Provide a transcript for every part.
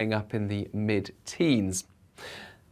up in the mid-teens.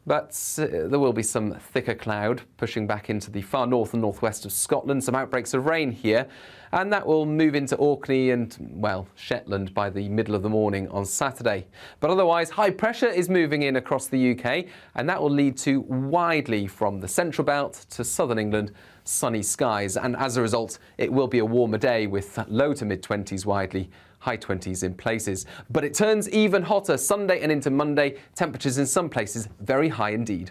But there will be some thicker cloud pushing back into the far north and northwest of Scotland, some outbreaks of rain here, and that will move into Orkney and, well, Shetland by the middle of the morning on Saturday. But otherwise, high pressure is moving in across the UK, and that will lead to widely from the central belt to southern England sunny skies, and as a result it will be a warmer day with low to mid-20s widely, high 20s in places. But it turns even hotter Sunday and into Monday, temperatures in some places very high indeed.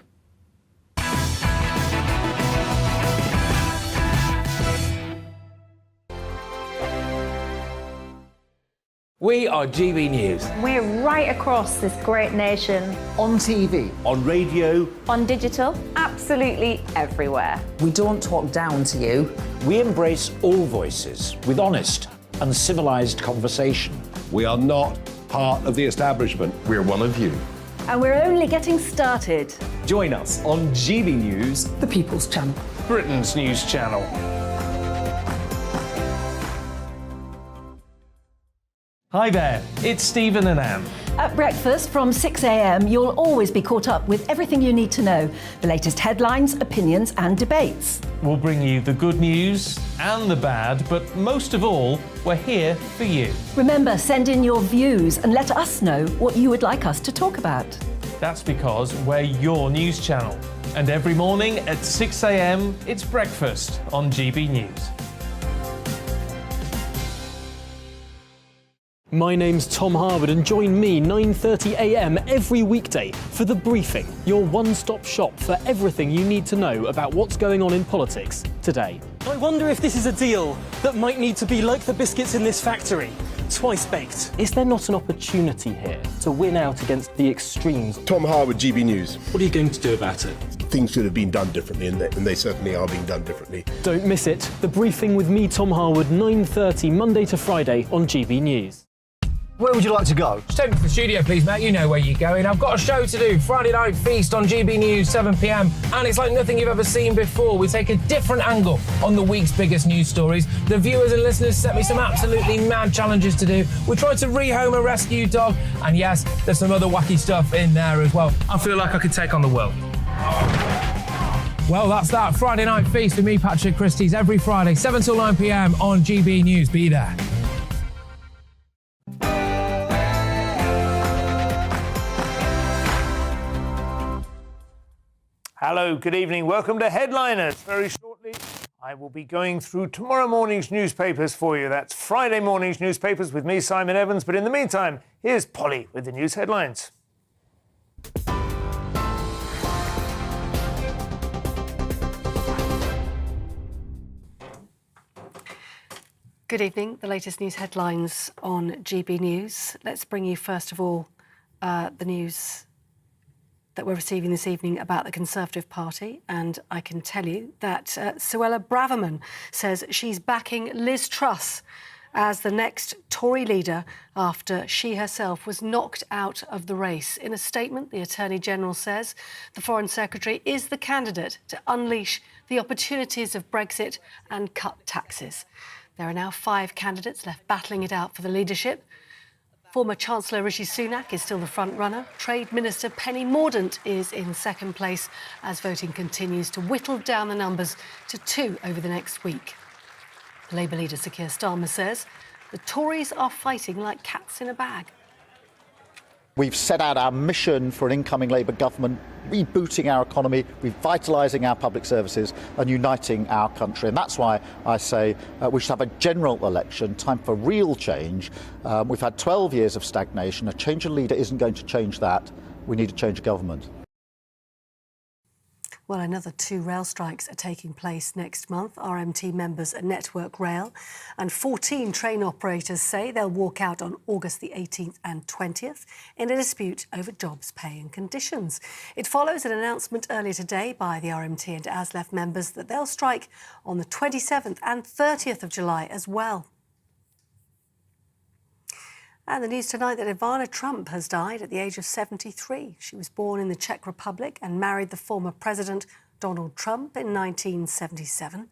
We are GB News. We're right across this great nation. On TV. On radio. On digital. Absolutely everywhere. We don't talk down to you. We embrace all voices with honest and civilised conversation. We are not part of the establishment. We're one of you. And we're only getting started. Join us on GB News, The People's Channel. Britain's news channel. Hi there, it's Stephen and Anne. At breakfast from 6 a.m, you'll always be caught up with everything you need to know, the latest headlines, opinions and debates. We'll bring you the good news and the bad, but most of all, we're here for you. Remember, send in your views and let us know what you would like us to talk about. That's because we're your news channel. And every morning at 6 a.m, it's breakfast on GB News. My name's Tom Harwood and join me 9:30 a.m. every weekday for The Briefing, your one-stop shop for everything you need to know about what's going on in politics today. I wonder if this is a deal that might need to be like the biscuits in this factory, twice baked. Is there not an opportunity here to win out against the extremes? Tom Harwood, GB News. What are you going to do about it? Things should have been done differently, and they certainly are being done differently. Don't miss it. The Briefing with me, Tom Harwood, 9:30 Monday to Friday on GB News. Where would you like to go? Just take me to the studio, please, mate. You know where you're going. I've got a show to do. Friday Night Feast on GB News, 7 p.m. And it's like nothing you've ever seen before. We take a different angle on the week's biggest news stories. The viewers and listeners set me some absolutely mad challenges to do. We tried to rehome a rescue dog. And yes, there's some other wacky stuff in there as well. I feel like I could take on the world. Well, that's that. Friday Night Feast with me, Patrick Christie's, every Friday, 7 till 9 p.m. on GB News. Be there. Hello, good evening. Welcome to Headliners. Very shortly, I will be going through tomorrow morning's newspapers for you. That's Friday morning's newspapers with me, Simon Evans. But in the meantime, here's Polly with the news headlines. Good evening. The latest news headlines on GB News. Let's bring you, first of all, the news that we're receiving this evening about the Conservative Party. And I can tell you that Suella Braverman says she's backing Liz Truss as the next Tory leader after she herself was knocked out of the race. In a statement, the Attorney-General says the Foreign Secretary is the candidate to unleash the opportunities of Brexit and cut taxes. There are now 5 candidates left battling it out for the leadership. Former Chancellor Rishi Sunak is still the front-runner. Trade Minister Penny Mordaunt is in second place as voting continues to whittle down the numbers to 2 over the next week. Labour leader Sir Keir Starmer says the Tories are fighting like cats in a bag. We've set out our mission for an incoming Labour government, rebooting our economy, revitalising our public services and uniting our country. And that's why I say we should have a general election, time for real change. We've had 12 years of stagnation. A change of leader isn't going to change that. We need to change government. Well, another 2 rail strikes are taking place next month. RMT members at Network Rail and 14 train operators say they'll walk out on August the 18th and 20th in a dispute over jobs, pay and conditions. It follows an announcement earlier today by the RMT and ASLEF members that they'll strike on the 27th and 30th of July as well. And the news tonight that Ivana Trump has died at the age of 73. She was born in the Czech Republic and married the former President Donald Trump in 1977.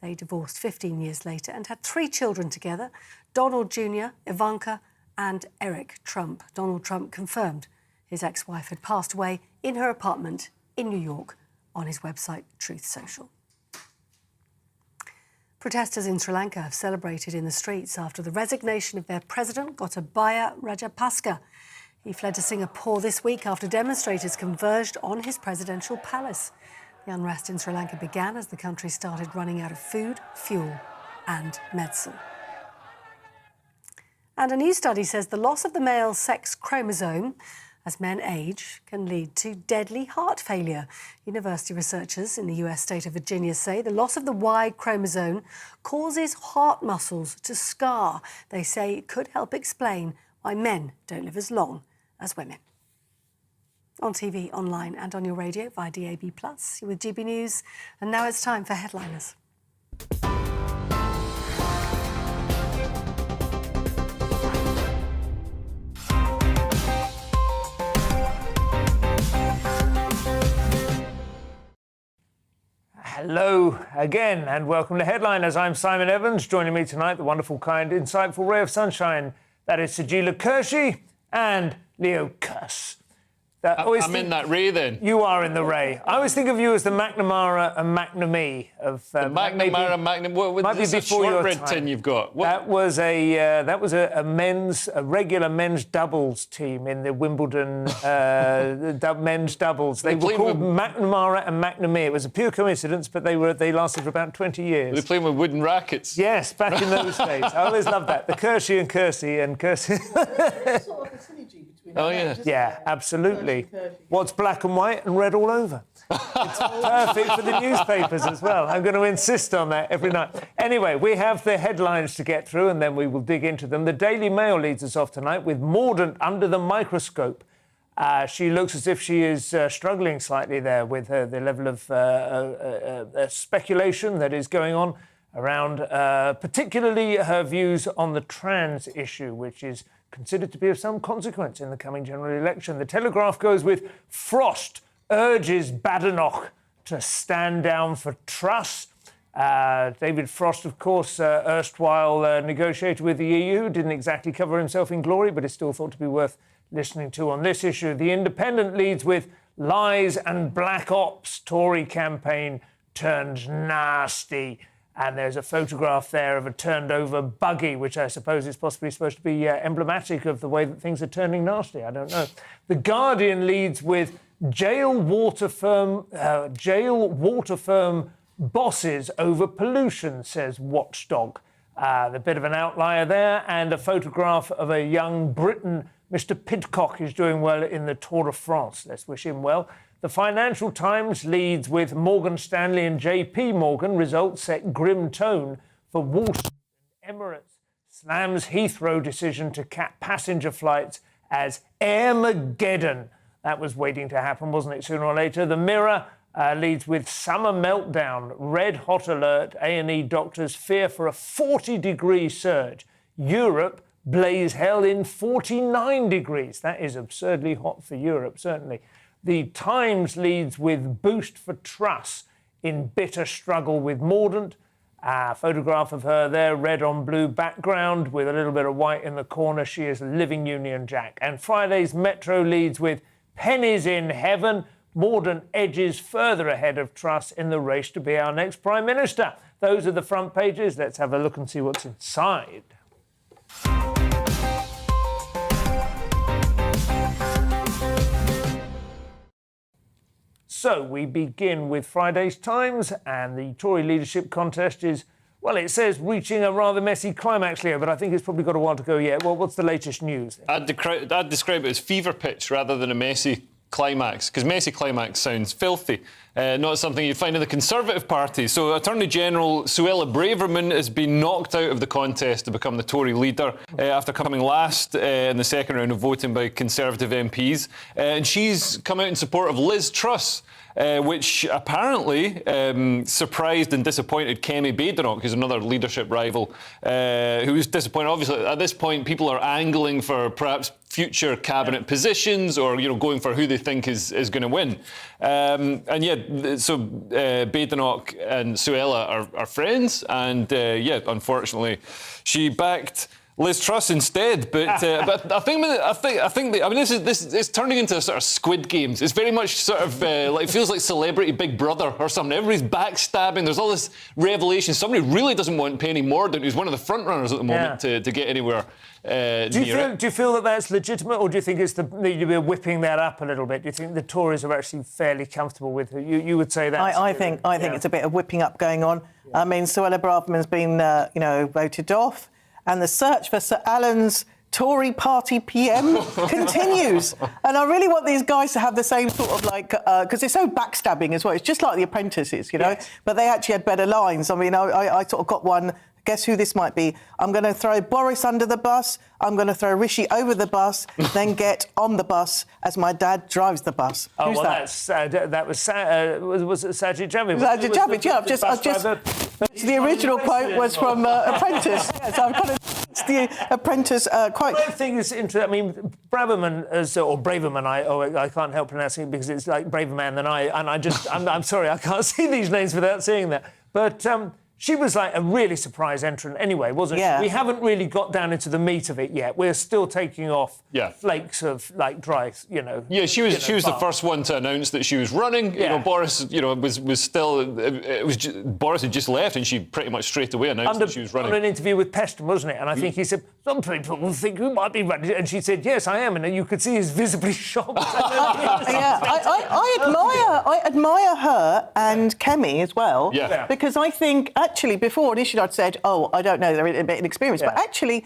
They divorced 15 years later and had 3 children together, Donald Jr., Ivanka and Eric Trump. Donald Trump confirmed his ex-wife had passed away in her apartment in New York on his website Truth Social. Protesters in Sri Lanka have celebrated in the streets after the resignation of their president, Gotabaya Rajapaksa. He fled to Singapore this week after demonstrators converged on his presidential palace. The unrest in Sri Lanka began as the country started running out of food, fuel and medicine. And a new study says the loss of the male sex chromosome as men age can lead to deadly heart failure. University researchers in the US state of Virginia say the loss of the Y chromosome causes heart muscles to scar. They say it could help explain why men don't live as long as women. On TV, online and on your radio via DAB+. You're with GB News. And now it's time for Headliners. Hello again and welcome to Headliners. I'm Simon Evans. Joining me tonight, the wonderful, kind, insightful ray of sunshine. That is Sajila Kershi and Leo Kuss. I'm in that ray then. You are in the ray. I always think of you as the McNamara and McNamee of McNamara and McNamee. What is this shortbread tin you've got? What? That was a regular men's doubles team in the Wimbledon men's doubles. They were called McNamara and McNamee. It was a pure coincidence, but they lasted for about 20 years. Were they playing with wooden rackets? Yes, back in those days. I always loved that. The Kershi and Kersey and Kersey. Oh, yeah. Yeah, absolutely. What's black and white and red all over? It's perfect for the newspapers as well. I'm going to insist on that every night. Anyway, we have the headlines to get through and then we will dig into them. The Daily Mail leads us off tonight with Mordaunt under the microscope. She looks as if she is struggling slightly there with the level of speculation that is going on around particularly her views on the trans issue, which is considered to be of some consequence in the coming general election. The Telegraph goes with Frost urges Badenoch to stand down for Truss. David Frost, of course, erstwhile negotiator with the EU, didn't exactly cover himself in glory, but is still thought to be worth listening to on this issue. The Independent leads with lies and black ops. Tory campaign turns nasty. And there's a photograph there of a turned-over buggy, which I suppose is possibly supposed to be emblematic of the way that things are turning nasty. I don't know. The Guardian leads with jail water firm bosses over pollution, says Watchdog. A bit of an outlier there, and a photograph of a young Briton. Mr. Pidcock is doing well in the Tour de France. Let's wish him well. The Financial Times leads with Morgan Stanley and JP Morgan results set grim tone for Wall Street. Emirates slams Heathrow decision to cap passenger flights as Airmageddon. That was waiting to happen, wasn't it, sooner or later? The Mirror leads with summer meltdown, red hot alert, A&E doctors fear for a 40-degree surge. Europe blaze hell in 49 degrees. That is absurdly hot for Europe, certainly. The Times leads with boost for Truss in bitter struggle with Mordaunt. A photograph of her there, red on blue background with a little bit of white in the corner. She is living Union Jack. And Friday's Metro leads with pennies in heaven. Mordaunt edges further ahead of Truss in the race to be our next Prime Minister. Those are the front pages. Let's have a look and see what's inside. So we begin with Friday's Times, and the Tory leadership contest is, well, it says reaching a rather messy climax, Leo, but I think it's probably got a while to go yet. Well, what's the latest news? I'd describe it as fever pitch rather than a messy climax, because messy climax sounds filthy, not something you'd find in the Conservative Party. So Attorney General Suella Braverman has been knocked out of the contest to become the Tory leader after coming last in the second round of voting by Conservative MPs. And she's come out in support of Liz Truss, which apparently surprised and disappointed Kemi Badenoch, who's another leadership rival, who was disappointed. Obviously, at this point, people are angling for perhaps future cabinet positions, or going for who they think is going to win. So Badenoch and Suella are friends, and unfortunately, she backed Liz Truss instead, but I think this is turning into a sort of Squid Games. It's very much sort of like it feels like Celebrity Big Brother or something. Everybody's backstabbing. There's all this revelation. Somebody really doesn't want Penny Mordaunt, who's one of the front runners at the moment, to get anywhere. Do you feel that that's legitimate, or do you think it's you're whipping that up a little bit? Do you think the Tories are actually fairly comfortable with it? You would say that. I think it's a bit of whipping up going on. Yeah. I mean, Suella Braverman's been voted off. And the search for Sir Alan's Tory party PM continues. And I really want these guys to have the same sort of because they're so backstabbing as well. It's just like The Apprentices, Yes. But they actually had better lines. I mean, I sort of got one. Guess who this might be? I'm going to throw Boris under the bus. I'm going to throw Rishi over the bus, then get on the bus as my dad drives the bus. Oh, Who's well, that? that was Sajid Javid. Sajid Javid, yeah. I've just the original quote was from Apprentice. Yeah, so I've kind of the Apprentice quote. I think it's interesting. I mean, Braverman, or Braverman, I can't help pronouncing it because it's like braver man than I. And I'm sorry, I can't see these names without seeing that. But she was like a really surprise entrant anyway, wasn't she? We haven't really got down into the meat of it yet. We're still taking off flakes of dry, Yeah, she was the first one to announce that she was running. Yeah. Boris, was still. Boris had just left, and she pretty much straight away announced that she was running. On an interview with Peston, wasn't it? And I think he said, some people will think you might be running. And she said, yes, I am. And you could see he's visibly shocked. I admire her and Kemi as well. Yeah. Because I think, actually, before initially I'd said, I don't know, they're a bit inexperienced. But actually,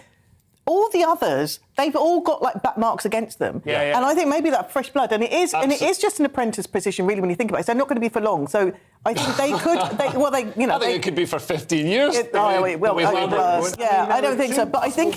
all the others, they've all got black marks against them. Yeah. And I think maybe that fresh blood, and it is just an apprentice position, really, when you think about it. So they're not going to be for long. So I think they could, I think it could be for 15 years. I don't think so. But I think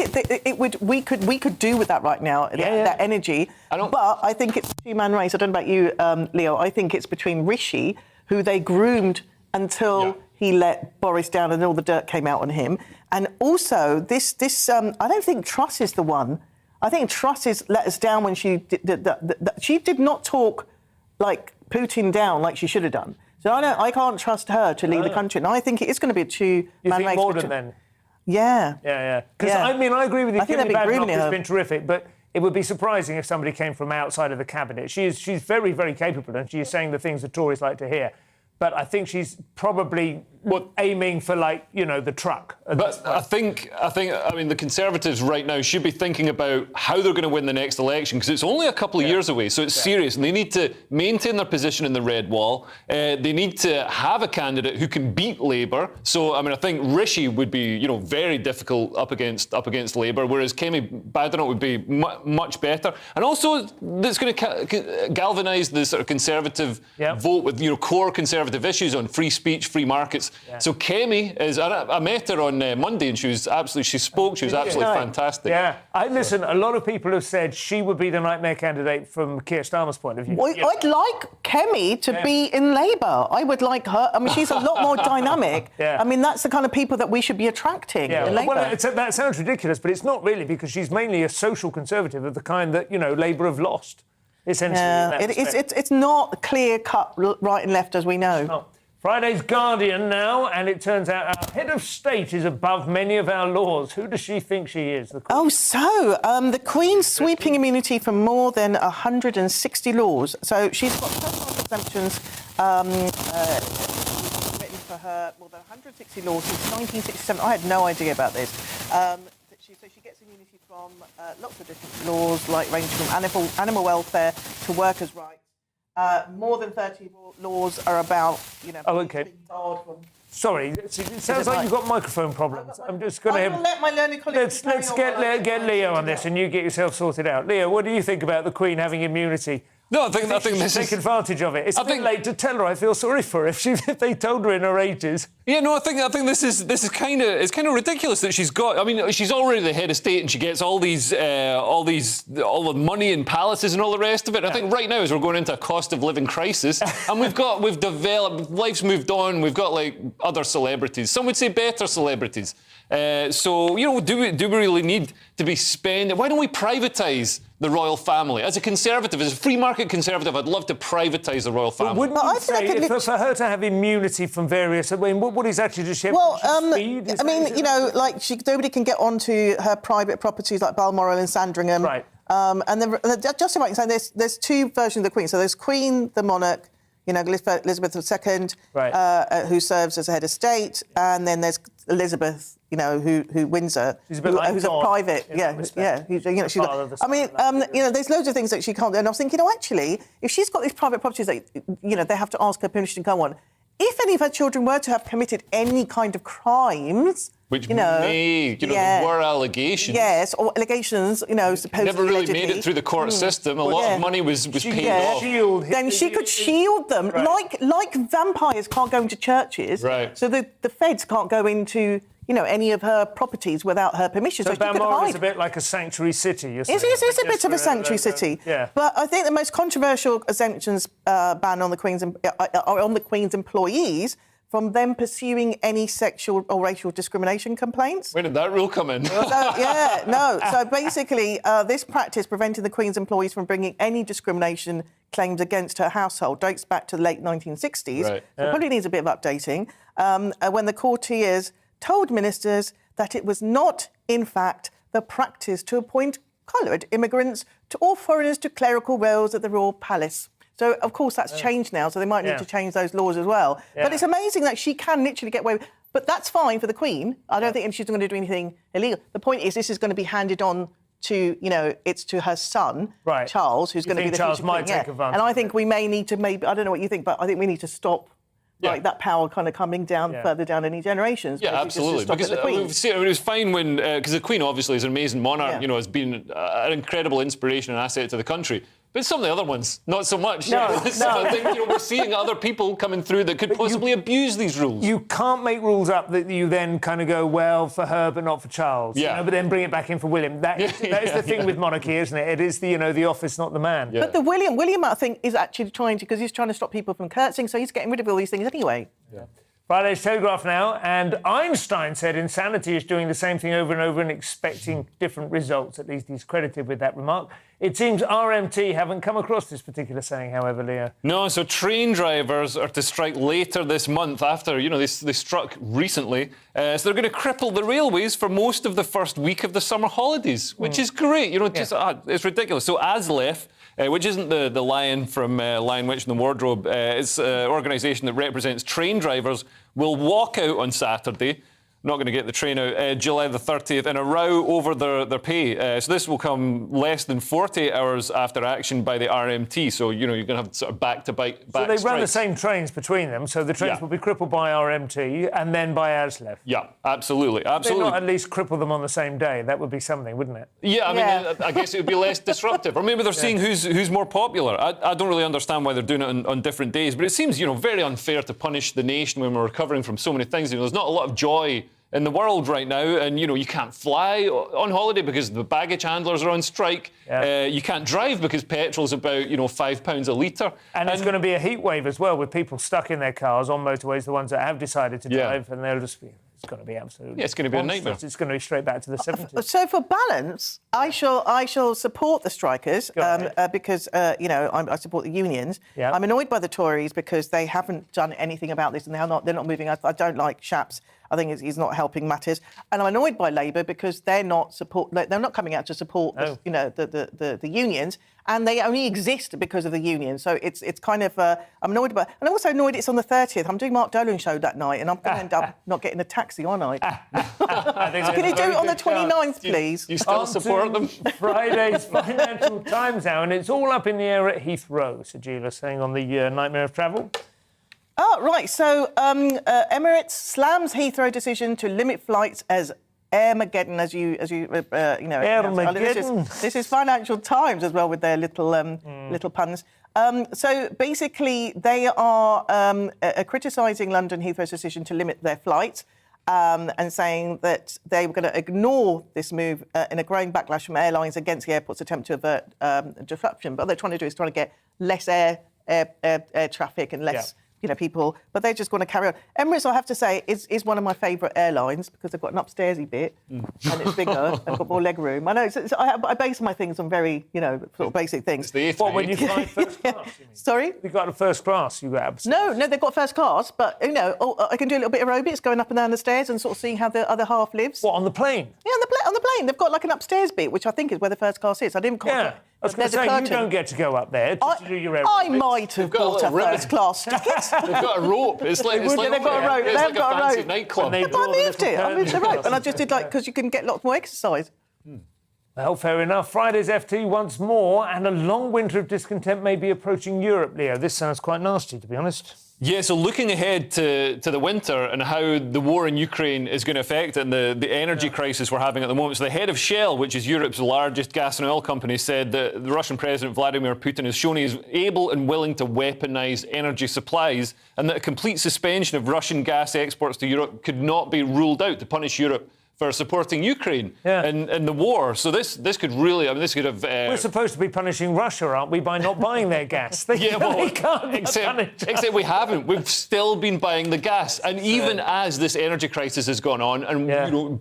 we could do with that right now, that energy. But I think it's a two-man race. I don't know about you, Leo. I think it's between Rishi, who they groomed until he let Boris down and all the dirt came out on him. And also, this I don't think Truss is the one. I think Truss let us down when she did not talk like Putin down like she should have done. So I can't trust her to lead the country. And I think it is going to be a two-man race. Mordaunt then? Yeah. Because I agree with you. I think they'd be grooming her. It's been terrific, but it would be surprising if somebody came from outside of the cabinet. She's very, very capable, and she's saying the things the Tories like to hear. But I think she's probably aiming for, the truck. But I mean, the Conservatives right now should be thinking about how they're going to win the next election, because it's only a couple of years away, so it's serious. And they need to maintain their position in the red wall. They need to have a candidate who can beat Labour. So, I mean, I think Rishi would be, very difficult up against Labour, whereas Kemi Badenoch would be much better. And also, that's going to galvanise the sort of Conservative vote with, core Conservative issues on free speech, free markets. Yeah. So Kemi is. I met her on Monday, and she was absolutely fantastic. Yeah, listen. A lot of people have said she would be the nightmare candidate from Keir Starmer's point of view. Well, I'd like Kemi to be in Labour. I would like her. I mean, she's a lot more dynamic. I mean, that's the kind of people that we should be attracting in Labour. Well, that sounds ridiculous, but it's not really, because she's mainly a social conservative of the kind that Labour have lost. Essentially, it's not clear-cut right and left, as we know. Oh. Friday's Guardian now, and it turns out our head of state is above many of our laws. Who does she think she is? The Queen's sweeping immunity for more than 160 laws. So she's got personal exemptions written for her more than 160 laws since 1967. I had no idea about this. So she gets immunity from lots of different laws, like ranging from animal welfare to workers' rights. More than 30 laws are about, Sorry, it sounds like you've got microphone problems. I'm just going to let my learning colleagues. Let's get Leo on this, and you get yourself sorted out. Leo, what do you think about the Queen having immunity? No, I think this take advantage of it. It's a bit late to tell her. I feel sorry for her if they told her in her 80s. Yeah, no, I think this is kind of ridiculous that she's got. I mean, she's already the head of state, and she gets all the money and palaces and all the rest of it. I think right now, as we're going into a cost of living crisis, and we've developed, life's moved on. We've got other celebrities. Some would say better celebrities. So do we really need to be spending? Why don't we privatise the royal family. As a conservative, as a free market conservative, I'd love to privatise the royal family. But wouldn't you say for her to have immunity from various... I mean, what exactly does she have? Well, I mean, you know, like nobody can get onto her private properties like Balmoral and Sandringham. Right. And then just about saying there's two versions of the Queen. So there's Queen, the monarch, you know, Elizabeth II, right. Who serves as head of state, and then there's Elizabeth, you know, who Windsor, she's a bit like who's God, a private, you know, she's I mean, you know, there's loads of things that she can't do, and I was thinking, actually, if she's got these private properties that, you know, they have to ask her permission to go on. If any of her children were to have committed any kind of crimes, which there were allegations. Yes, or allegations, you know, supposedly. Never really allegedly. made it through the court system. A lot of money was paid off. Then she could shield them, like vampires can't go into churches. Right. So the feds can't go into, you know, any of her properties without her permission. So she could Balmoral hide. is a bit like a sanctuary city, you're saying? It's a bit of a sanctuary city. Yeah. But I think the most controversial exemptions ban on the Queen's are on the Queen's employees from them pursuing any sexual or racial discrimination complaints. Where did that rule come in? So basically, this practice preventing the Queen's employees from bringing any discrimination claims against her household dates back to the late 1960s. Right. So it probably needs a bit of updating. When the courtiers told ministers that it was not, in fact, the practice to appoint coloured immigrants or foreigners to clerical roles at the Royal Palace. So, of course, that's changed now, so they might need to change those laws as well. Yeah. But it's amazing that she can literally get away with... But that's fine for the Queen. I don't think she's going to do anything illegal. The point is this is going to be handed on to, you know, it's to her son, Charles, who's going to be the Charles future might King. take advantage. And I think we may need to I don't know what you think, but I think we need to stop like that power kind of coming down further down any generations. Yeah, absolutely. Because it was fine when... Because the Queen, obviously, is an amazing monarch, you know, has been an incredible inspiration and asset to the country. But some of the other ones, not so much. I think, you know, we're seeing other people coming through that could possibly abuse these rules. You can't make rules up that you then kind of go, well, for her, but not for Charles. Yeah. You know, but then bring it back in for William. That is the thing with monarchy, isn't it? It is the, you know, the office, not the man. But the William, I think, is actually trying to, because he's trying to stop people from curtsying, so he's getting rid of all these things anyway. Yeah. Friday's Telegraph now, and Einstein said insanity is doing the same thing over and over and expecting different results. At least he's credited with that remark. It seems RMT haven't come across this particular saying, however, Leo. No, so train drivers are to strike later this month after, you know, they struck recently. So they're going to cripple the railways for most of the first week of the summer holidays, which is great. You know, just it's ridiculous. So ASLEF, which isn't the lion from Lion, Witch and the Wardrobe, it's an organisation that represents train drivers, will walk out on Saturday. Not going to get the train out July the 30th in a row over their pay. So this will come less than 48 hours after action by the RMT. So, you know, you're going to have sort of back-to-back So they run strikes. the same trains between them, so the trains will be crippled by RMT and then by ASLEF. Yeah, absolutely. They not at least cripple them on the same day. That would be something, wouldn't it? Yeah, I mean, I guess it would be less disruptive. Or maybe they're seeing who's more popular. I don't really understand why they're doing it on different days, but it seems, you know, very unfair to punish the nation when we're recovering from so many things. You know, there's not a lot of joy in the world right now, and you know you can't fly on holiday because the baggage handlers are on strike. You can't drive because petrol's about £5 a litre. And it's going to be a heat wave as well, with people stuck in their cars on motorways, the ones that have decided to drive, and they'll just be. It's going to be absolutely. Yeah, it's going to be a nightmare. It's going to be straight back to the 70s. So for balance, I shall support the strikers because I support the unions. Yeah. I'm annoyed by the Tories because they haven't done anything about this and they're not moving. I don't like Shapps. I think he's not helping matters, and I'm annoyed by Labour because they're not coming out to support the unions, and they only exist because of the unions. So it's kind of I'm annoyed about, and I'm also annoyed it's on the 30th. I'm doing Mark Dolan show that night, and I'm going to end up not getting a taxi, aren't I? Can you do it on the 29th, please? You still support them? Friday's Financial Times now, and it's all up in the air at Heathrow. Sajila saying on the Nightmare of Travel. Oh, right. So Emirates slams Heathrow decision to limit flights as Armageddon, as you know. Armageddon. This is Financial Times as well with their little puns. So basically, they are criticising London Heathrow's decision to limit their flights and saying that they were going to ignore this move in a growing backlash from airlines against the airport's attempt to avert disruption. But what they're trying to do is get less air traffic and less. people, but they just want to carry on. Emirates, I have to say, is one of my favourite airlines because they've got an upstairsy bit and it's bigger and got more leg room. I know. I base my things on very, sort of basic things. What, when you fly first class? Sorry? You've got a first class, you got No, they've got first class, but, I can do a little bit of aerobics going up and down the stairs and sort of seeing how the other half lives. What, on the plane? Yeah, on the plane. They've got like an upstairs bit, which I think is where the first class is. I didn't quite... Yeah. I was going to say, you don't get to go up there to do your aerobics. I might have bought a first class ticket. They've got a rope. It's like they've got a rope. It's like a fancy nightclub. But I moved the rope, and I just did because you can get lots more exercise. Well, fair enough. Friday's FT once more, and a long winter of discontent may be approaching Europe, Leo. This sounds quite nasty, to be honest. Yeah, so looking ahead to the winter and how the war in Ukraine is going to affect it and the energy crisis we're having at the moment. So the head of Shell, which is Europe's largest gas and oil company, said that the Russian President Vladimir Putin has shown he is able and willing to weaponise energy supplies and that a complete suspension of Russian gas exports to Europe could not be ruled out to punish Europe for supporting Ukraine in the war. So this could really, this could have... We're supposed to be punishing Russia, aren't we, by not buying their gas? Except we haven't. We've still been buying the gas. And even as this energy crisis has gone on, and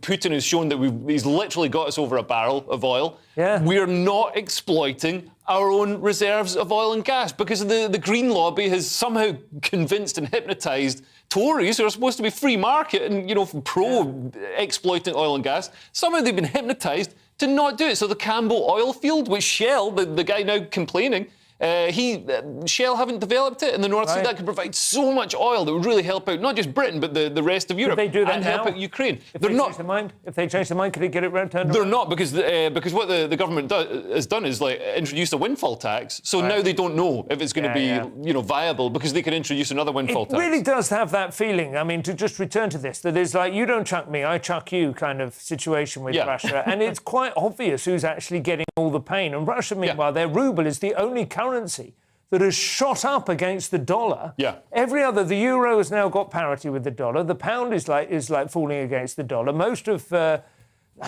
Putin has shown that he's literally got us over a barrel of oil, we're not exploiting our own reserves of oil and gas because the Green Lobby has somehow convinced and hypnotised Tories, who are supposed to be free market and, pro-exploiting oil and gas. Somehow they've been hypnotised to not do it. So the Campbell oil field, which Shell, the guy now complaining, Shell haven't developed it in the North Sea. That could provide so much oil that would really help out not just Britain but the rest of Europe. Could they do that and now? Help out Ukraine. If they change their mind, could they get it turned around? They're not because what the government has done is introduced a windfall tax. So now they don't know if it's going to be viable because they could introduce another windfall tax. It really does have that feeling. I mean, to just return to this, that is like you don't chuck me, I chuck you kind of situation with Russia, and it's quite obvious who's actually getting all the pain. And Russia, meanwhile, their ruble is the only currency that has shot up against the dollar. Every other, the euro has now got parity with the dollar. The pound is like falling against the dollar. Most of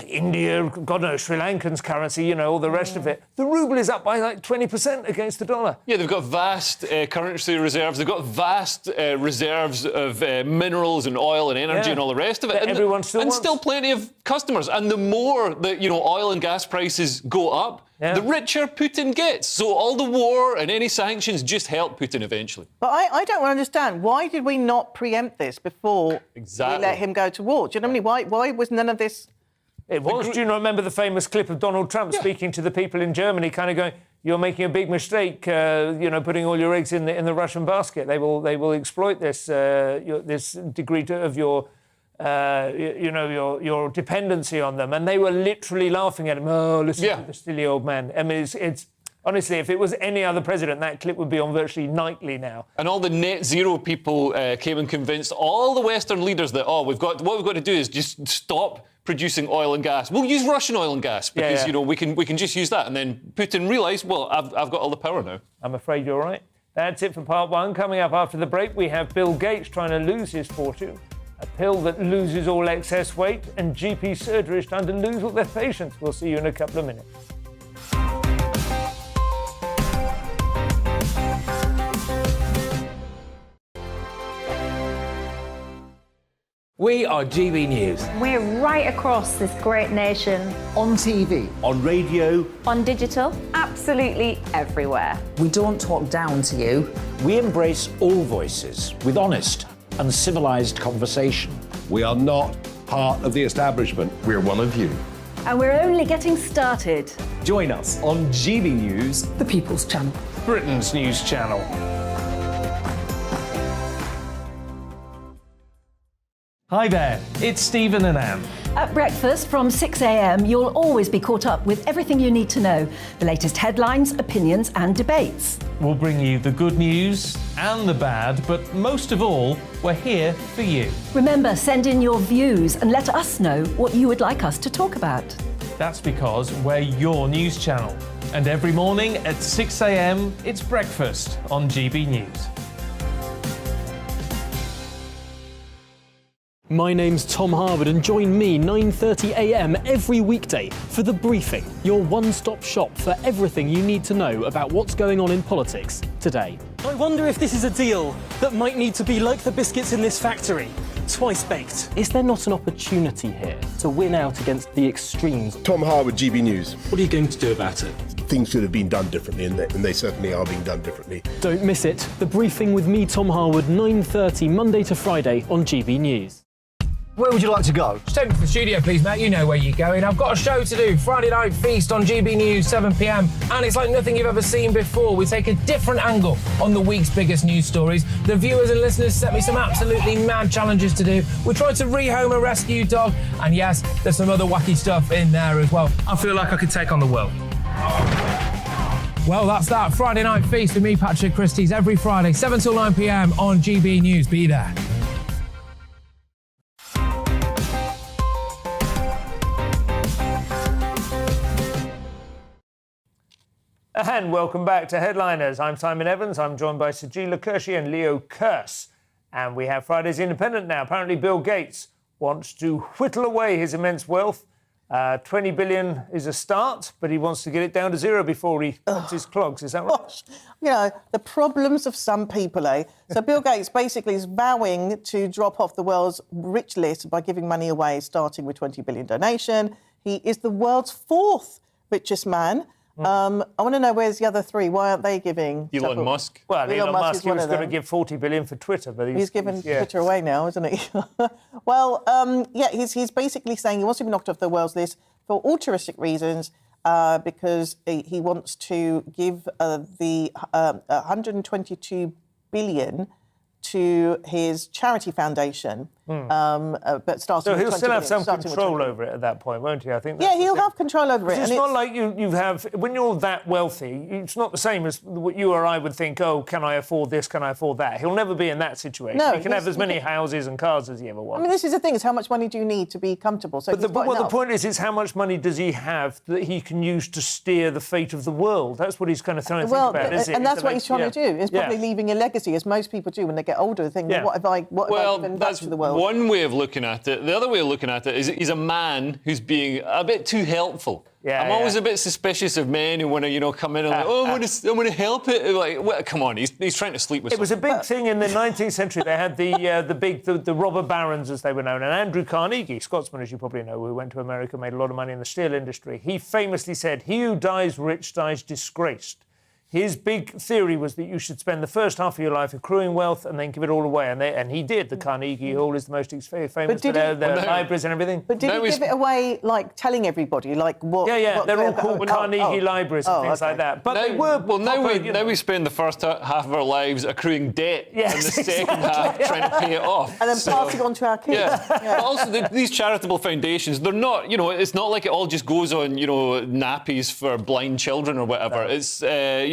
India, God knows, Sri Lankan's currency, all the rest of it. The ruble is up by 20% against the dollar. Yeah, they've got vast currency reserves. They've got vast reserves of minerals and oil and energy and all the rest of it. And everyone still plenty of customers. And the more that oil and gas prices go up, the richer Putin gets. So all the war and any sanctions just help Putin eventually. But I don't understand. Why did we not preempt this before we let him go to war? Do you know what I mean? Why was none of this... It was. Do you not remember the famous clip of Donald Trump speaking to the people in Germany, kind of going, "You're making a big mistake, putting all your eggs in the Russian basket. They will exploit this this degree of your dependency on them." And they were literally laughing at him. Oh, listen to the silly old man. I mean, it's honestly, if it was any other president, that clip would be on virtually nightly now. And all the net zero people came and convinced all the Western leaders that what we've got to do is just stop producing oil and gas. We'll use Russian oil and gas because we can just use that. And then Putin realised, well, I've got all the power now. I'm afraid you're right. That's it for part one. Coming up after the break, we have Bill Gates trying to lose his fortune, a pill that loses all excess weight, and GP surgeries trying to lose all their patients. We'll see you in a couple of minutes. We are GB News. We're right across this great nation. On TV. On radio. On digital. Absolutely everywhere. We don't talk down to you. We embrace all voices with honest and civilised conversation. We are not part of the establishment. We're one of you. And we're only getting started. Join us on GB News, the People's Channel, Britain's news channel. Hi there, it's Stephen and Anne. At breakfast from 6 a.m, you'll always be caught up with everything you need to know, the latest headlines, opinions and debates. We'll bring you the good news and the bad, but most of all, we're here for you. Remember, send in your views and let us know what you would like us to talk about. That's because we're your news channel. And every morning at 6 a.m, it's breakfast on GB News. My name's Tom Harwood and join me 9:30 a.m. every weekday for The Briefing, your one-stop shop for everything you need to know about what's going on in politics today. I wonder if this is a deal that might need to be like the biscuits in this factory, twice baked. Is there not an opportunity here to win out against the extremes? Tom Harwood, GBNews. What are you going to do about it? Things should have been done differently, and they certainly are being done differently. Don't miss it. The Briefing with me, Tom Harwood, 9:30 Monday to Friday on GB News. Where would you like to go? Just take me to the studio, please, mate. You know where you're going. I've got a show to do. Friday Night Feast on GB News, 7 p.m. And it's like nothing you've ever seen before. We take a different angle on the week's biggest news stories. The viewers and listeners set me some absolutely mad challenges to do. We tried to rehome a rescue dog. And yes, there's some other wacky stuff in there as well. I feel like I could take on the world. Well, that's that. Friday Night Feast with me, Patrick Christie's, every Friday, 7 till 9 p.m. on GB News. Be there. And welcome back to Headliners. I'm Simon Evans. I'm joined by Sajila Kershi and Leo Kearse. And we have Friday's Independent now. Apparently Bill Gates wants to whittle away his immense wealth. 20 billion is a start, but he wants to get it down to zero before he puts his clogs. Is that right? Gosh, you know, the problems of some people, eh? So Bill Gates basically is vowing to drop off the world's rich list by giving money away, starting with 20 billion donation. He is the world's fourth richest man. I want to know, where's the other three? Why aren't they giving? Elon Musk. Well, Elon Musk, he was going to give 40 billion for Twitter, but he's given Twitter away now, isn't he? Well, he's basically saying he wants to be knocked off the world's list for altruistic reasons, because he wants to give the 122 billion to his charity foundation. But starting so he'll still have some starting control over it at that point, won't he? I think. Yeah, he'll have control over it. It's not like you have when you're that wealthy. It's not the same as what you or I would think. Oh, can I afford this? Can I afford that? He'll never be in that situation. No, he can have as many houses and cars as he ever wants. I mean, this is the thing: is how much money do you need to be comfortable? So, but the point is how much money does he have that he can use to steer the fate of the world? That's what he's kind of trying to think about, isn't it? And that's what he's trying to do. He's probably leaving a legacy, as most people do when they get older. Think, what have I given back to the world? One way of looking at it. The other way of looking at it is he's a man who's being a bit too helpful. I'm always a bit suspicious of men who want to, come in and I want to help it. Like, well, come on, he's trying to sleep with. It was a big thing in the 19th century. They had the robber barons, as they were known, and Andrew Carnegie, Scotsman, as you probably know, who went to America, made a lot of money in the steel industry. He famously said, "He who dies rich dies disgraced." His big theory was that you should spend the first half of your life accruing wealth and then give it all away. And he did. The Carnegie Hall is the most famous for their libraries and everything. But did he give it away, like, telling everybody, like, what... Yeah, they're all called Carnegie libraries and things like that. But they were... Well, now we spend the first half of our lives accruing debt and the second half trying to pay it off. And then passing on to our kids. But also, these charitable foundations, they're not, it's not like it all just goes on, nappies for blind children or whatever. No. It's,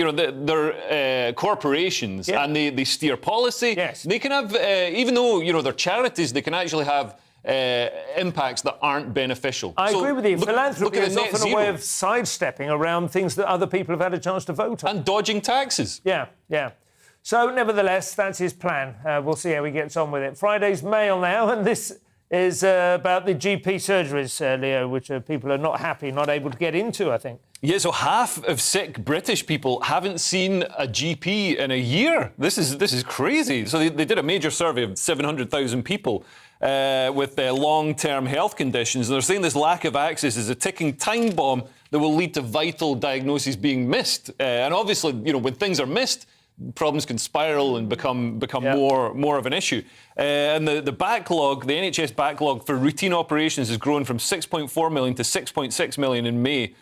they're corporations and they steer policy. Yes. They can have, even though, they're charities, they can actually have impacts that aren't beneficial. I agree with you. Philanthropy is often a way of sidestepping around things that other people have had a chance to vote on. And dodging taxes. Yeah. So, nevertheless, that's his plan. We'll see how he gets on with it. Friday's Mail now, and this is about the GP surgeries, Leo, which people are not happy, not able to get into, I think. Yeah, so half of sick British people haven't seen a GP in a year. This is crazy. So they did a major survey of 700,000 people with long-term health conditions. And they're saying this lack of access is a ticking time bomb that will lead to vital diagnoses being missed. And obviously, when things are missed, problems can spiral and become more of an issue. And the backlog, the NHS backlog for routine operations has grown from 6.4 million to 6.6 million in May.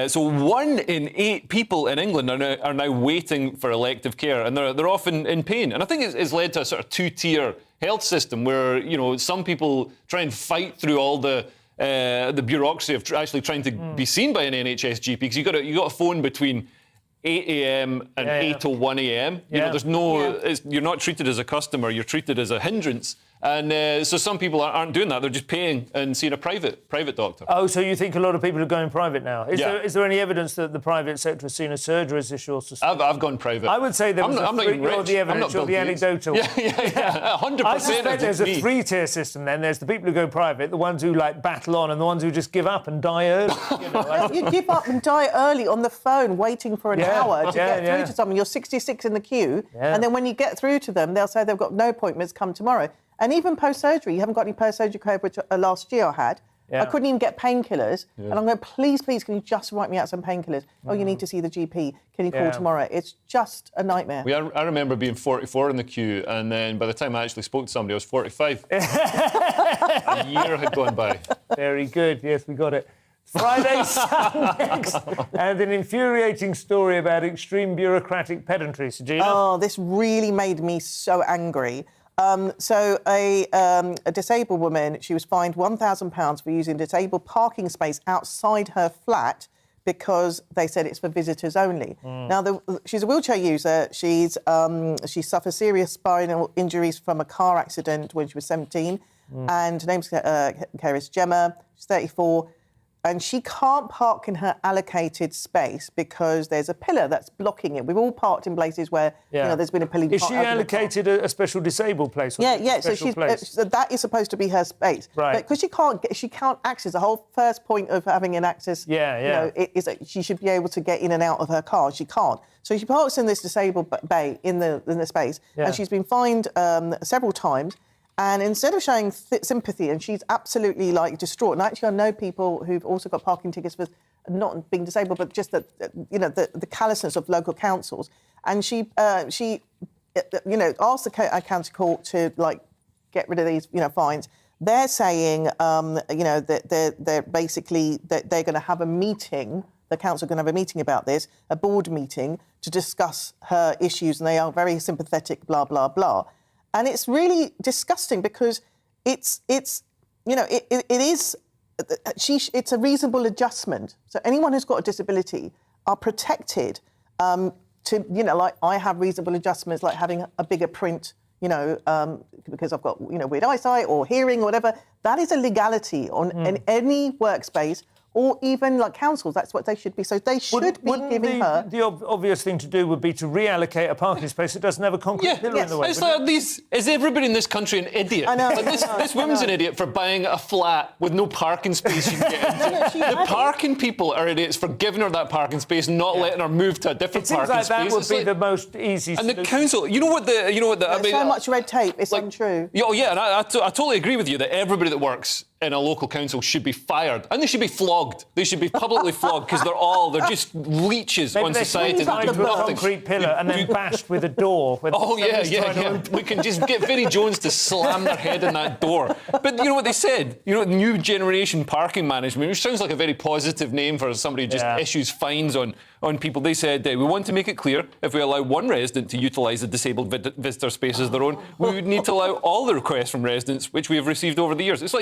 So 1 in 8 people in England are now waiting for elective care, and they're often in pain. And I think it's led to a sort of two-tier health system where some people try and fight through all the bureaucracy of actually trying to be seen by an NHS GP, because you got a phone between 8 a.m. and 8 till 1 a.m. There's no... You're not treated as a customer, you're treated as a hindrance. And so some people aren't doing that. They're just paying and seeing a private doctor. Oh, so you think a lot of people are going private now? Is there any evidence that the private sector has seen a surgeries issue or suspicion? I've gone private. I would say there was I'm not even rich. the evidence or the anecdotal. Yeah, 100%. I suspect there's a three-tier system then. There's the people who go private, the ones who battle on, and the ones who just give up and die early. You give up and die early on the phone waiting for an hour to get through to someone. You're 66 in the queue, and then when you get through to them, they'll say they've got no appointments, come tomorrow. And even post-surgery, you haven't got any post-surgery care, which last year I had. I couldn't even get painkillers. And I'm going, please, can you just write me out some painkillers? Oh, you need to see the GP. Can you call tomorrow? It's just a nightmare. I remember being 44 in the queue, and then by the time I actually spoke to somebody, I was 45. A year had gone by. Very good. Yes, we got it. Friday Sun next. And an infuriating story about extreme bureaucratic pedantry, Sajina. Oh, this really made me so angry. So a disabled woman, she was fined £1,000 for using a disabled parking space outside her flat because they said it's for visitors only. Now, she's a wheelchair user. She suffered serious spinal injuries from a car accident when she was 17. And her name's Keris Gemma. She's 34. And she can't park in her allocated space because there's a pillar that's blocking it. We've all parked in places where there's been a pillar. Is she allocated a special disabled place? So that is supposed to be her space, right? Because she can't access. The whole first point of having an access, is that she should be able to get in and out of her car. She can't. So she parks in this disabled bay in the space, and she's been fined several times. And instead of showing sympathy, and she's absolutely distraught. And actually, I know people who've also got parking tickets for not being disabled, but just the callousness of local councils. And she asked the county court to get rid of these fines. They're saying that they're basically that they're going to have a meeting. The council are going to have a meeting about this, a board meeting to discuss her issues, and they are very sympathetic. Blah blah blah. And it's really disgusting because it's it's a reasonable adjustment. So anyone who's got a disability are protected I have reasonable adjustments like having a bigger print, because I've got, weird eyesight or hearing or whatever. That is a legality in any workspace. Or even councils, that's what they should be. So they should be giving her... The obvious thing to do would be to reallocate a parking space that doesn't have a concrete pillar in the way. It's is everybody in this country an idiot? I know. This woman's an idiot for buying a flat with no parking space you can get into. The parking people are idiots for giving her that parking space and not letting her move to a different parking space. That would be the most easy solution. And the council... There's so much red tape, it's untrue. And I totally agree with you that everybody that works in a local council should be fired, and they should be flogged. They should be publicly flogged because they're just leeches on society. Maybe they should a concrete pillar and then bashed with a door. We can just get Vinnie Jones to slam their head in that door. But you know what they said? New generation parking management, which sounds like a very positive name for somebody who just issues fines on people. They said, we want to make it clear if we allow one resident to utilise the disabled visitor space as their own, we would need to allow all the requests from residents, which we have received over the years. It's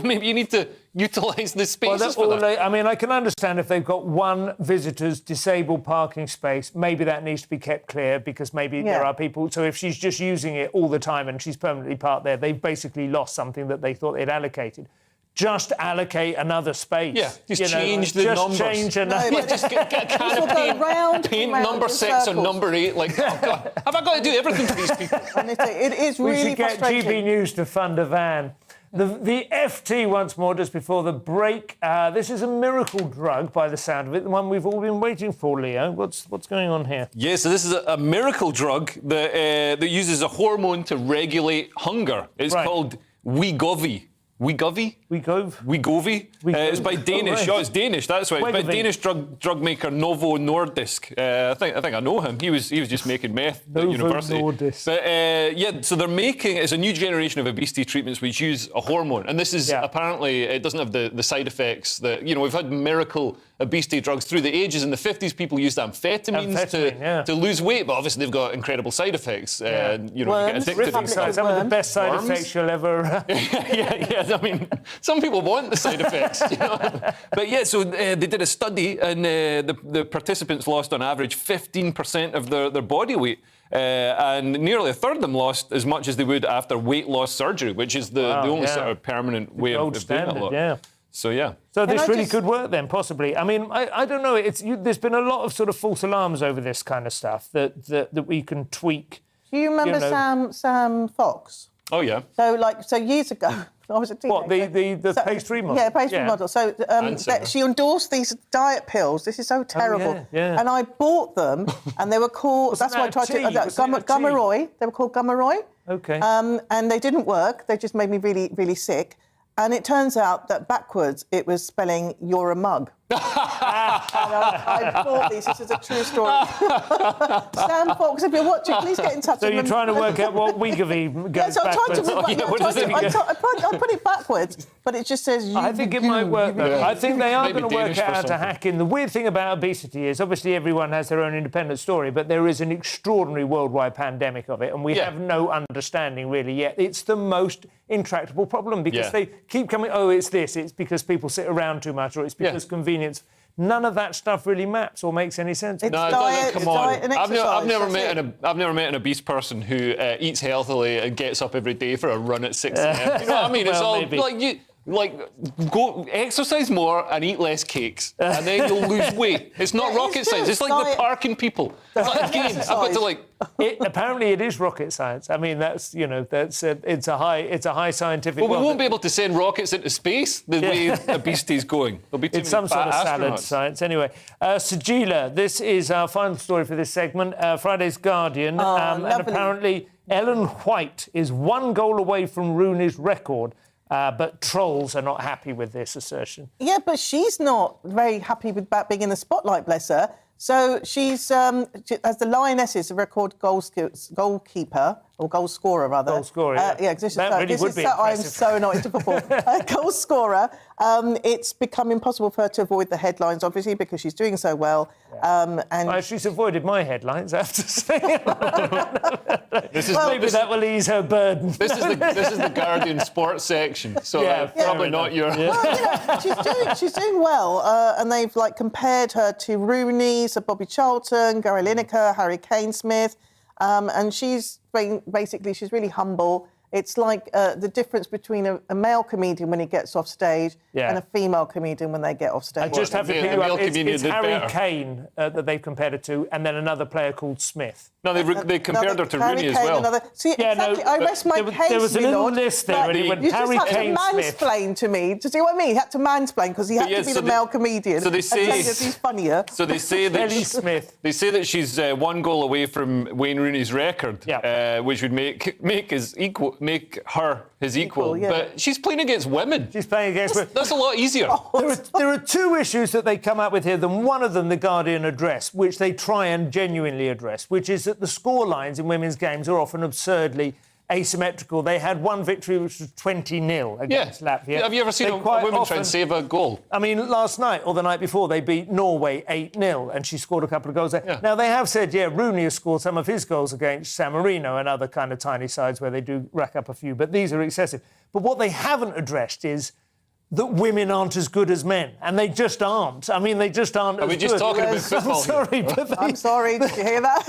maybe you need to utilise the spaces for that. I can understand if they've got one visitor's disabled parking space, maybe that needs to be kept clear because maybe there are people... So if she's just using it all the time and she's permanently parked there, they've basically lost something that they thought they'd allocated. Just allocate another space. Yeah, change the numbers. Change another... just get a can of paint number 6 on number 8. Oh, God, have I got to do everything to these people? It is really frustrating. We should get GBNews to fund a van. The FT once more, just before the break. This is a miracle drug, by the sound of it, the one we've all been waiting for, Leo. What's going on here? Yeah, so this is a miracle drug that uses a hormone to regulate hunger. It's called Wegovy. Wegovy? It's by Danish. It's Danish, that's right. It's by Danish drug maker Novo Nordisk. I think I know him. He was just making meth at university. Nordisk. But so they're making... It's a new generation of obesity treatments which use a hormone. And this is apparently... It doesn't have the side effects that... we've had miracle obesity drugs through the ages. In the 50s, people used amphetamines to lose weight, but obviously they've got incredible side effects. You get addicted to them. Some of the best side effects you'll ever... I mean, some people want the side effects, But so they did a study, and the participants lost on average 15% of their body weight. and nearly a third of them lost as much as they would after weight loss surgery, which is the only sort of permanent way of doing it a lot. Yeah. So, yeah. So this really could work then, possibly. I mean, I don't know. There's been a lot of sort of false alarms over this kind of stuff that we can tweak. Do you remember Sam Fox? Oh, yeah. So years ago, I was a teenager. What, the pastry model? Yeah, pastry model. So she endorsed these diet pills. This is so terrible. Yeah. And I bought them, and they were called... that's why I tried to... Gummaroy. They were called Gummaroy. OK. And they didn't work. They just made me really, really sick. And it turns out that backwards, it was spelling, you're a mug. I bought these. This is a true story. Sam Fox, if you're watching, please get in touch. So you're trying to work out what Wegovy goes backwards? I put it backwards, but it just says... I think it might work, though. I think they are going to work out how to hack in. The weird thing about obesity is, obviously, everyone has their own independent story, but there is an extraordinary worldwide pandemic of it, and we have no understanding, really, yet. It's the most intractable problem, because they keep coming, it's this, it's because people sit around too much, or it's because convenience. None of that stuff really maps or makes any sense. It's diet, come on. and exercise. I've never met an obese person who eats healthily and gets up every day for a run at 6 a.m. You know what I mean? It's all go exercise more and eat less cakes, and then you'll lose weight. It's not rocket science. It's like the parking people. It's like a game. I've got to apparently, it is rocket science. I mean, it's a high scientific. Well, we won't be able to send rockets into space the way obesity is going. There'll be too it's many some sort of salad astronauts. science. Anyway, Sajila, this is our final story for this segment. Friday's Guardian, and apparently Ellen White is 1 goal away from Rooney's record. But trolls are not happy with this assertion. Yeah, but she's not very happy with being in the spotlight, bless her. So she's, as the Lionesses, a record goalkeeper, or goal scorer, rather. Goal scorer, yeah. That really would be impressive. I'm so not into football. Goal scorer. It's become impossible for her to avoid the headlines, obviously, because she's doing so well. And she's avoided my headlines, I have to say. Maybe that will ease her burden. This is the Guardian sports section, so probably not your... Well, she's doing well, and they've compared her to Rooney, so Bobby Charlton, Gary Lineker, Harry Kane-Smith, and she's really humble. It's like the difference between a male comedian when he gets off stage and a female comedian when they get off stage. I just have to pick you up. It's Harry Kane that they've compared it to, and then another player called Smith. No, they compared her to Rooney as well. I rest my case. There was a little list there. You Harry just had Kane to mansplain to me. Do you see what I mean? He had to mansplain because he had to be the male comedian. So they say he's funnier. So they say that Smith. They say that she's 1 goal away from Wayne Rooney's record, which would make her his equal. But she's playing against women. She's playing against women. That's a lot easier. There are 2 issues that they come up with here. One of them, the Guardian address, which they try and genuinely address, which is that the score lines in women's games are often absurdly asymmetrical. They had one victory which was 20-0 against Latvia. Have you ever seen a woman try and save a goal? I mean, last night or the night before, they beat Norway 8-0, and she scored a couple of goals there. Yeah. Now, they have said, Rooney has scored some of his goals against San Marino and other kind of tiny sides where they do rack up a few, but these are excessive. But what they haven't addressed is that women aren't as good as men, and they just aren't. I mean, they just aren't. Are we just talking about football? I'm sorry. Did you hear that?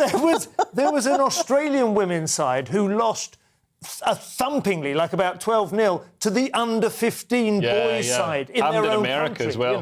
There was an Australian women's side who lost thumpingly, about 12-0, to the under-15 boys side in their own America country. As well.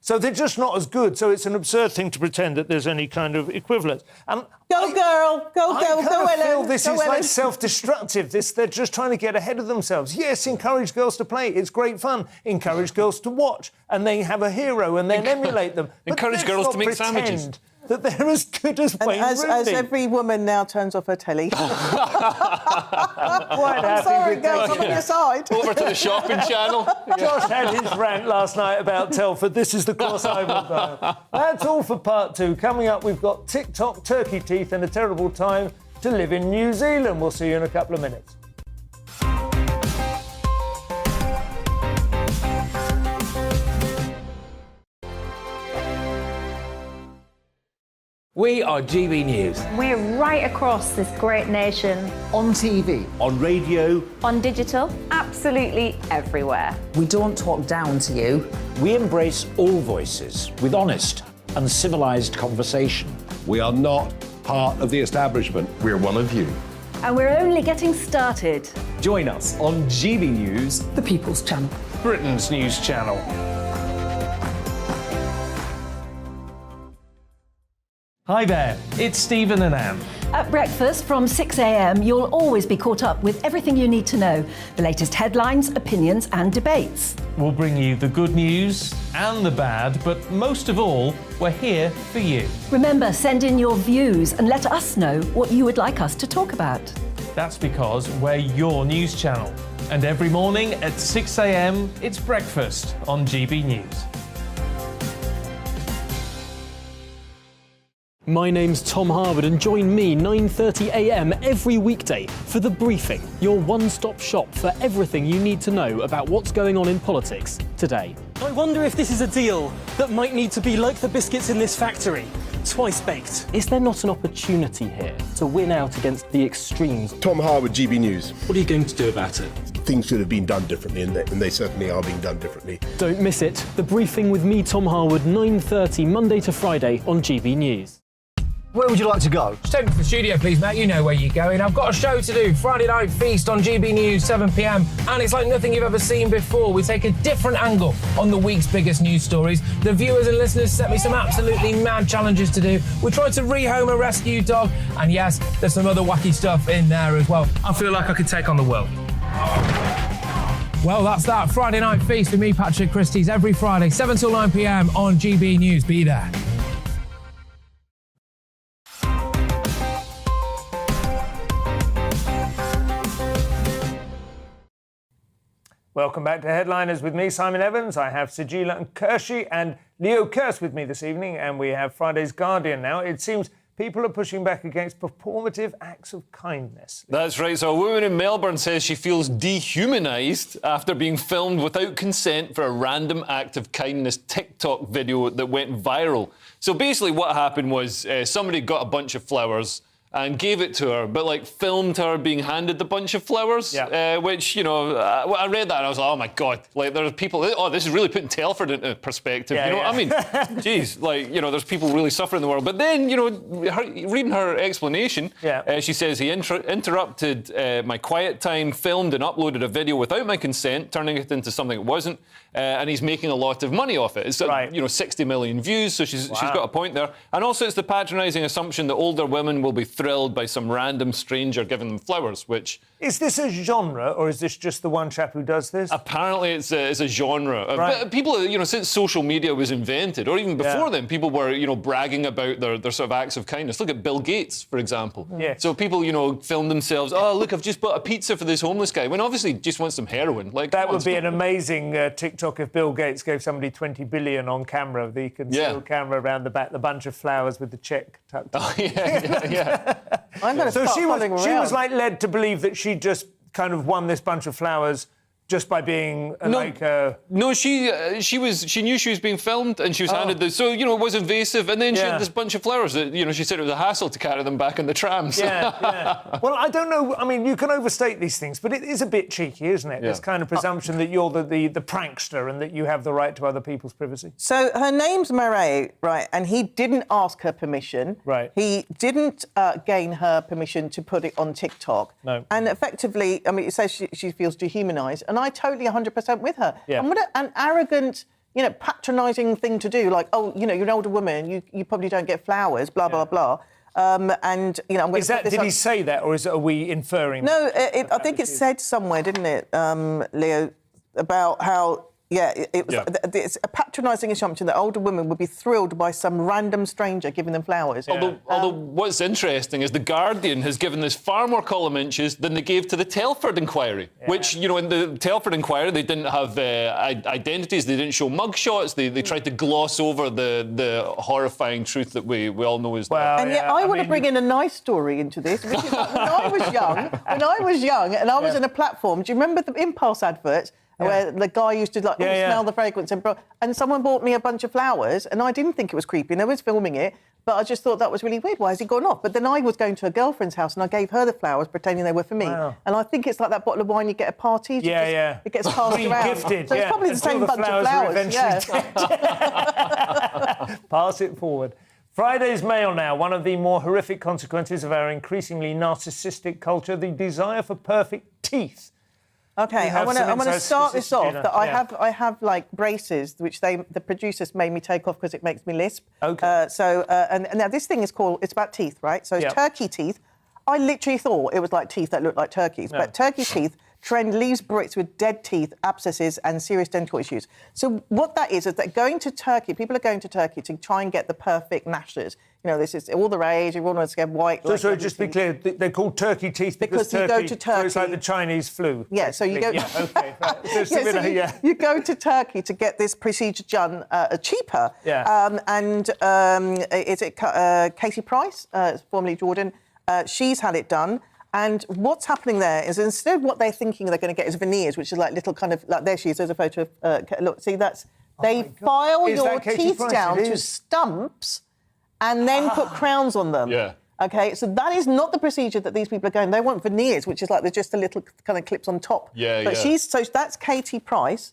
So they're just not as good. So it's an absurd thing to pretend that there's any kind of equivalence. Go, girl. Go, Ellen. I feel this is like self-destructive. They're just trying to get ahead of themselves. Yes, encourage girls to play. It's great fun. Encourage girls to watch. And they have a hero and then emulate them. Encourage girls to make sandwiches. That they're as good as Wayne Rooney. As every woman now turns off her telly. I'm sorry, girls, I'm on your side. Over to the shopping channel. Josh had his rant last night about Telford. This is the course I will go. That's all for part 2. Coming up, we've got TikTok, turkey teeth, and a terrible time to live in New Zealand. We'll see you in a couple of minutes. We are GB News. We're right across this great nation. On TV. On radio. On digital. Absolutely everywhere. We don't talk down to you. We embrace all voices with honest and civilised conversation. We are not part of the establishment. We're one of you. And we're only getting started. Join us on GB News, The People's Channel. Britain's news channel. Hi there, it's Stephen and Anne. At breakfast from 6 a.m, you'll always be caught up with everything you need to know, the latest headlines, opinions and debates. We'll bring you the good news and the bad, but most of all, we're here for you. Remember, send in your views and let us know what you would like us to talk about. That's because we're your news channel. And every morning at 6 a.m, it's breakfast on GB News. My name's Tom Harwood and join me 9:30 a.m. every weekday for The Briefing, your one-stop shop for everything you need to know about what's going on in politics today. I wonder if this is a deal that might need to be like the biscuits in this factory, twice baked. Is there not an opportunity here to win out against the extremes? Tom Harwood, GB News. What are you going to do about it? Things should have been done differently, and they certainly are being done differently. Don't miss it. The Briefing with me, Tom Harwood, 9:30 Monday to Friday on GB News. Where would you like to go? Just take me to the studio, please, mate. You know where you're going. I've got a show to do. Friday Night Feast on GB News, 7 p.m. And it's like nothing you've ever seen before. We take a different angle on the week's biggest news stories. The viewers and listeners set me some absolutely mad challenges to do. We tried to rehome a rescue dog. And yes, there's some other wacky stuff in there as well. I feel like I could take on the world. Well, that's that. Friday Night Feast with me, Patrick Christie's, every Friday, 7 till 9 p.m. on GB News. Be there. Welcome back to Headliners with me, Simon Evans. I have Sajila and Kershi and Leo Kirst with me this evening, and we have Friday's Guardian now. It seems people are pushing back against performative acts of kindness. That's right. So a woman in Melbourne says she feels dehumanised after being filmed without consent for a random act of kindness TikTok video that went viral. So basically what happened was somebody got a bunch of flowers and gave it to her, but like filmed her being handed the bunch of flowers, which, you know, I read that and I was like, oh my God, like there are people, oh, this is really putting Telford into perspective, you know what I mean? Geez, like, you know, there's people really suffering in the world. But then, you know, reading her explanation, she says he interrupted my quiet time, filmed and uploaded a video without my consent, turning it into something it wasn't, and he's making a lot of money off it. It's, you know, 60 million views, so she's got a point there. And also it's the patronising assumption that older women will be thrilled by some random stranger giving them flowers, which... Is this a genre, or is this just the one chap who does this? Apparently it's a genre. But people, you know, since social media was invented, or even before then, people were, you know, bragging about their sort of acts of kindness. Look at Bill Gates, for example. So people, you know, film themselves, oh, look, I've just bought a pizza for this homeless guy, when obviously he just wants some heroin. Like, that would be an amazing TikTok if Bill Gates gave somebody 20 billion on camera, the concealed camera around the back, the bunch of flowers with the check tucked in. Oh, yeah. I'm going to so start she was around. like led to believe that she just kind of won this bunch of flowers just by being No, she knew she was being filmed and she was handed this. So, you know, it was invasive. And then she had this bunch of flowers that, you know, she said it was a hassle to carry them back in the trams. Well, I don't know. I mean, you can overstate these things, but it is a bit cheeky, isn't it? This kind of presumption that you're the prankster and that you have the right to other people's privacy. So her name's Marae, right? And he didn't ask her permission. Right. He didn't gain her permission to put it on TikTok. No. And effectively, I mean, it says she feels dehumanised. And I totally 100% with her. And what an arrogant, you know, patronising thing to do. Like, oh, you know, you're an older woman, you probably don't get flowers, blah, blah, blah. And, you know... Did he say that, or are we inferring... No, I think it said somewhere, didn't it, Leo, about how... it's a patronising assumption that older women would be thrilled by some random stranger giving them flowers. Although what's interesting is The Guardian has given this far more column inches than they gave to the Telford inquiry, which, you know, in the Telford inquiry, they didn't have identities, they didn't show mugshots, they tried to gloss over the horrifying truth that we all know is there. And yet I want to bring in a nice story into this, which is like when I was young and I was in a platform, do you remember the Impulse adverts? Where the guy used to like smell the fragrance and someone bought me a bunch of flowers and I didn't think it was creepy and I was filming it, but I just thought that was really weird. Why has he gone off? But then I was going to a girlfriend's house and I gave her the flowers pretending they were for me. And I think it's like that bottle of wine you get at parties. It gets passed around. Gifted, so it's probably the same bunch of flowers. Pass it forward. Friday's Mail now. One of the more horrific consequences of our increasingly narcissistic culture, the desire for perfect teeth. Okay, I want to start this off. That I have like braces, which the producers made me take off because it makes me lisp. Okay. And now this thing is called. It's about teeth, right? So it's turkey teeth. I literally thought it was like teeth that looked like turkeys, but turkey teeth. Trend leaves Brits with dead teeth, abscesses and serious dental issues. So what that is that going to Turkey, people are going to Turkey to try and get the perfect gnashes. You know, this is all the rage, everyone wants to get white. So just to be clear, they're called turkey teeth because you go to Turkey. So it's like the Chinese flu. Yeah, so you go... Yeah, OK. Right. You go to Turkey to get this procedure done cheaper. Yeah. Is it Katie Price, formerly Jordan? She's had it done. And what's happening there is instead of what they're thinking they're going to get is veneers, which is like little kind of... Like, there she is, there's a photo of... look, see, that's... They file your teeth down to stumps and then put crowns on them. Yeah. OK, so that is not the procedure that these people are going. They want veneers, which is like there's just a little kind of clips on top. Yeah, but so that's Katie Price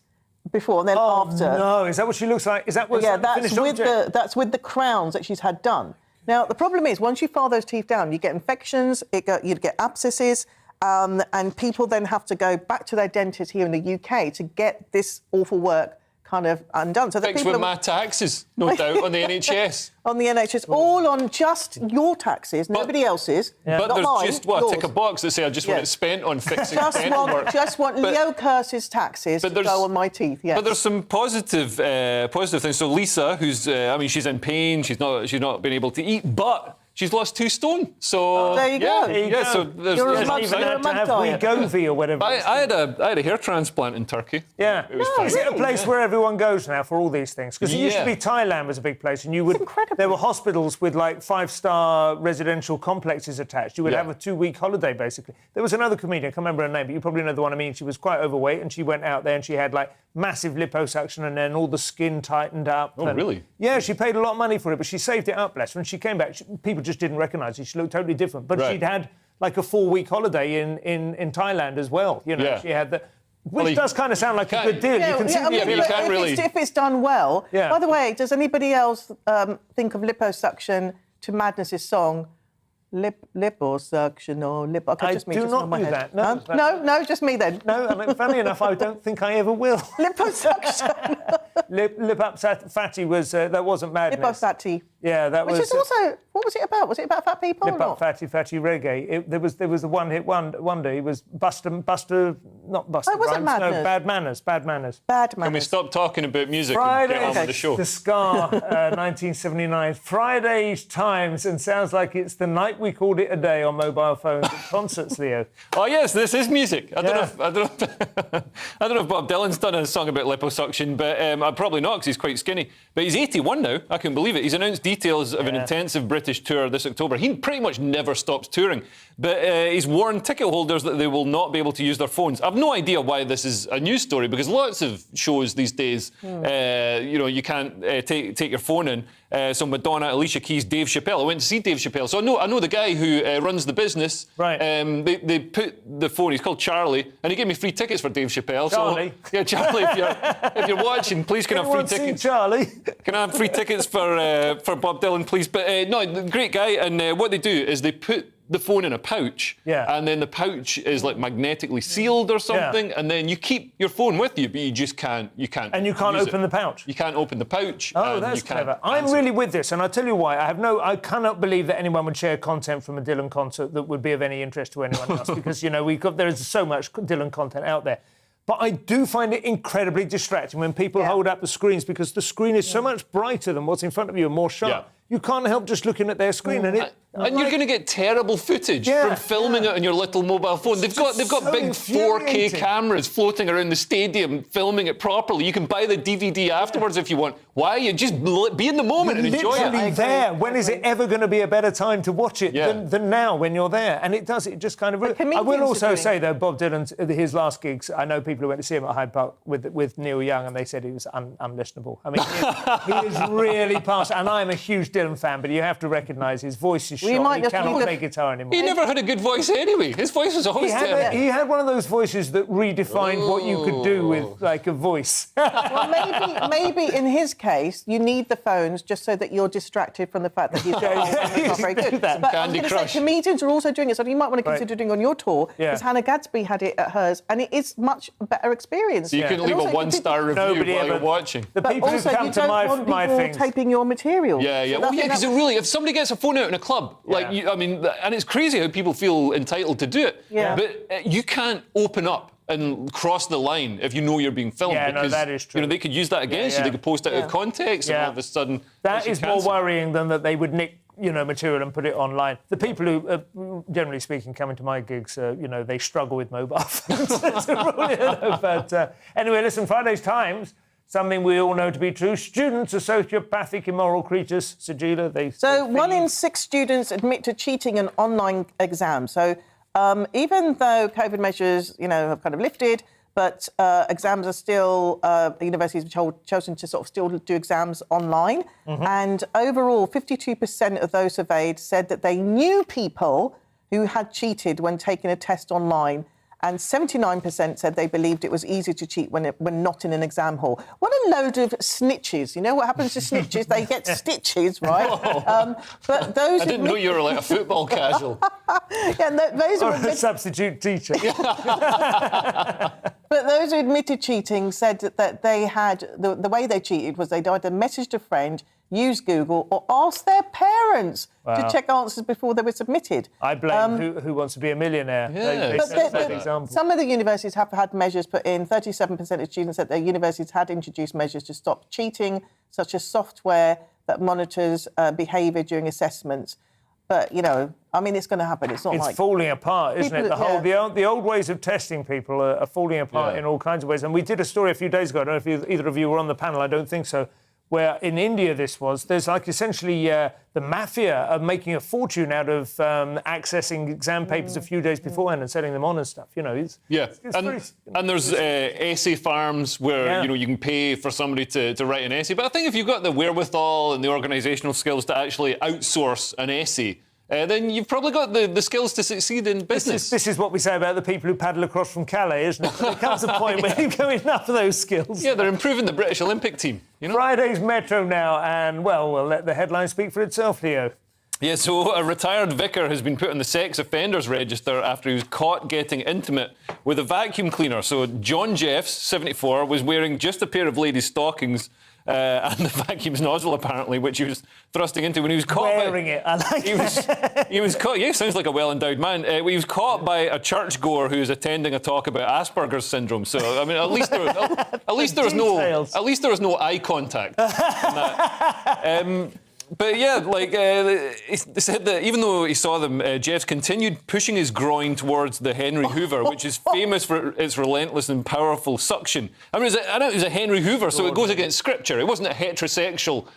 before and then after. No, is that what she looks like? Is that what? Yeah, that's with the crowns that she's had done. Now, the problem is, once you file those teeth down, you get infections, you'd get abscesses, and people then have to go back to their dentist here in the UK to get this awful work kind of undone. So thanks with my taxes, no doubt, on the NHS. On the NHS, all on just your taxes, nobody else's. But not there's mine, just, yours. tick a box that say I just want it spent on fixing dental work. Just want Leo Kearse's taxes to go on my teeth, yes. But there's some positive things. So Lisa, who's, she's in pain, she's not been able to eat, but... She's lost 2 stone, so there you go. Yeah, so there's Wegovy or whatever. I had a hair transplant in Turkey. Yeah, is it a place where everyone goes now for all these things? Because it used to be Thailand was a big place, and there were hospitals with like 5-star residential complexes attached. You would have a 2-week holiday basically. There was another comedian, I can't remember her name, but you probably know the one I mean. She was quite overweight, and she went out there and she had like massive liposuction, and then all the skin tightened up. Oh, really? Yeah, she paid a lot of money for it, but she saved it up, bless her. When she came back, people just didn't recognise her. She looked totally different. But she'd had like a 4-week holiday in Thailand as well. You know, she had the... Which does kind of sound like a good deal. You can see if it's done well. Yeah. By the way, does anybody else think of liposuction to Madness's song? Liposuction or lip... I do not do that. No, just me then. No, I mean, funny enough, I don't think I ever will. Liposuction. Lip up fatty was... that wasn't Madness. Lip up fatty. Yeah, that was... Which is also... What was it about? Was it about fat people Lip up fatty reggae. There was the one-hit wonder. He was Buster... Not Buster it wasn't Rhymes. Madness. No, Bad Manners. Bad Manners. Can we stop talking about music Friday, and get on with the show? The Scar, 1979. Friday's Times, and sounds like it's the night we called it a day on mobile phones at concerts, Leo. Oh yes, this is music. I don't know if Bob Dylan's done a song about liposuction, but probably not because he's quite skinny. But he's 81 now. I couldn't believe it. He's announced details of an intensive British tour this October. He pretty much never stops touring, but he's warned ticket holders that they will not be able to use their phones. I've no idea why this is a news story because lots of shows these days, you can't take your phone in. So Madonna, Alicia Keys, Dave Chappelle. I went to see Dave Chappelle. So I know the guy who runs the business. Right. They put the phone. He's called Charlie, and he gave me free tickets for Dave Chappelle. Charlie. So, yeah, Charlie. If you're watching, please can I have free tickets. Charlie. Can I have free tickets for Bob Dylan, please? But no, great guy. And what they do is they put the phone in a pouch, and then the pouch is like magnetically sealed or something, and then you keep your phone with you, but you just can't. And you can't open the pouch. You can't open the pouch. Oh, that's clever. I'm really with this, and I'll tell you why. I cannot believe that anyone would share content from a Dylan concert that would be of any interest to anyone else, because there is so much Dylan content out there. But I do find it incredibly distracting when people hold up the screens because the screen is so much brighter than what's in front of you and more sharp. Yeah. You can't help just looking at their screen. And you're going to get terrible footage from filming it on your little mobile phone. They've got big 4K cameras floating around the stadium filming it properly. You can buy the DVD afterwards if you want. Why? You just be in the moment and enjoy it. Literally there. When is it ever going to be a better time to watch it than now when you're there? And it just kind of... I will also say, though, Bob Dylan's, his last gigs, I know people who went to see him at Hyde Park with Neil Young, and they said he was unlistenable. I mean, he is really past... And I'm a huge Dylan fan, but you have to recognise his voice is shot. you might He just cannot need play guitar anymore. He never had a good voice anyway. His voice was always terrible. He had one of those voices that redefined what you could do with, like, a voice. Well, maybe in his case, you need the phones just so that you're distracted from the fact that he's not very good. But I was going to say, comedians are also doing it, so you might want to consider doing on your tour, because Hannah Gadsby had it at hers, and it is much better experience. So you can leave a one-star review while you're watching. The people who come to my things. Taping your material. Yeah, yeah. So Well, yeah, because really, if somebody gets a phone out in a club, and it's crazy how people feel entitled to do it. Yeah. But you can't open up and cross the line if you know you're being filmed. Yeah, because, no, that is true. They could use that against you. They could post it out of context, and all of a sudden that is more worrying than that they would nick material and put it online. The people who, generally speaking, come into my gigs, they struggle with mobile phones. But anyway, listen, Friday's Times. Something we all know to be true. Students are sociopathic, immoral creatures. Sajila, So 1 in 6 students admit to cheating in online exams. So even though COVID measures, have kind of lifted, but exams are still, universities have chosen to sort of still do exams online. Mm-hmm. And overall, 52% of those surveyed said that they knew people who had cheated when taking a test online. And 79% said they believed it was easy to cheat when not in an exam hall. What a load of snitches. You know what happens to snitches? They get stitches, right? But those I didn't know you were like a football casual. Those or a substitute teacher. But those who admitted cheating said that they had... The way they cheated was they'd either messaged a friend, used Google, or asked their parents to check answers before they were submitted. I blame Who Wants to Be a Millionaire. Yeah. Some of the universities have had measures put in. 37% of students said their universities had introduced measures to stop cheating, such as software that monitors behaviour during assessments. But, it's going to happen. It's falling apart, isn't it? The old ways of testing people are falling apart in all kinds of ways. And we did a story a few days ago, I don't know if either of you were on the panel, I don't think so, where in India there's like essentially the mafia are making a fortune out of accessing exam papers a few days beforehand and setting them on and stuff. It's and there's essay farms where you can pay for somebody to write an essay. But I think if you've got the wherewithal and the organisational skills to actually outsource an essay, then you've probably got the skills to succeed in business. This is what we say about the people who paddle across from Calais, isn't it? There comes a point where you've got enough of those skills. Yeah, they're improving the British Olympic team. Friday's Metro now, and, we'll let the headline speak for itself, Leo. Yeah, so a retired vicar has been put on the sex offenders register after he was caught getting intimate with a vacuum cleaner. So John Jeffs, 74, was wearing just a pair of ladies' stockings and the vacuum's nozzle, apparently, which he was thrusting into when he was caught. Wearing it, I like it. He was caught. Yeah, sounds like a well-endowed man. He was caught by a churchgoer who was attending a talk about Asperger's syndrome. So, I mean, at least there was no eye contact. But yeah, he said that even though he saw them, Jeffs continued pushing his groin towards the Henry Hoover, which is famous for its relentless and powerful suction. I mean, it was a Henry Hoover, so it goes against scripture. It wasn't a heterosexual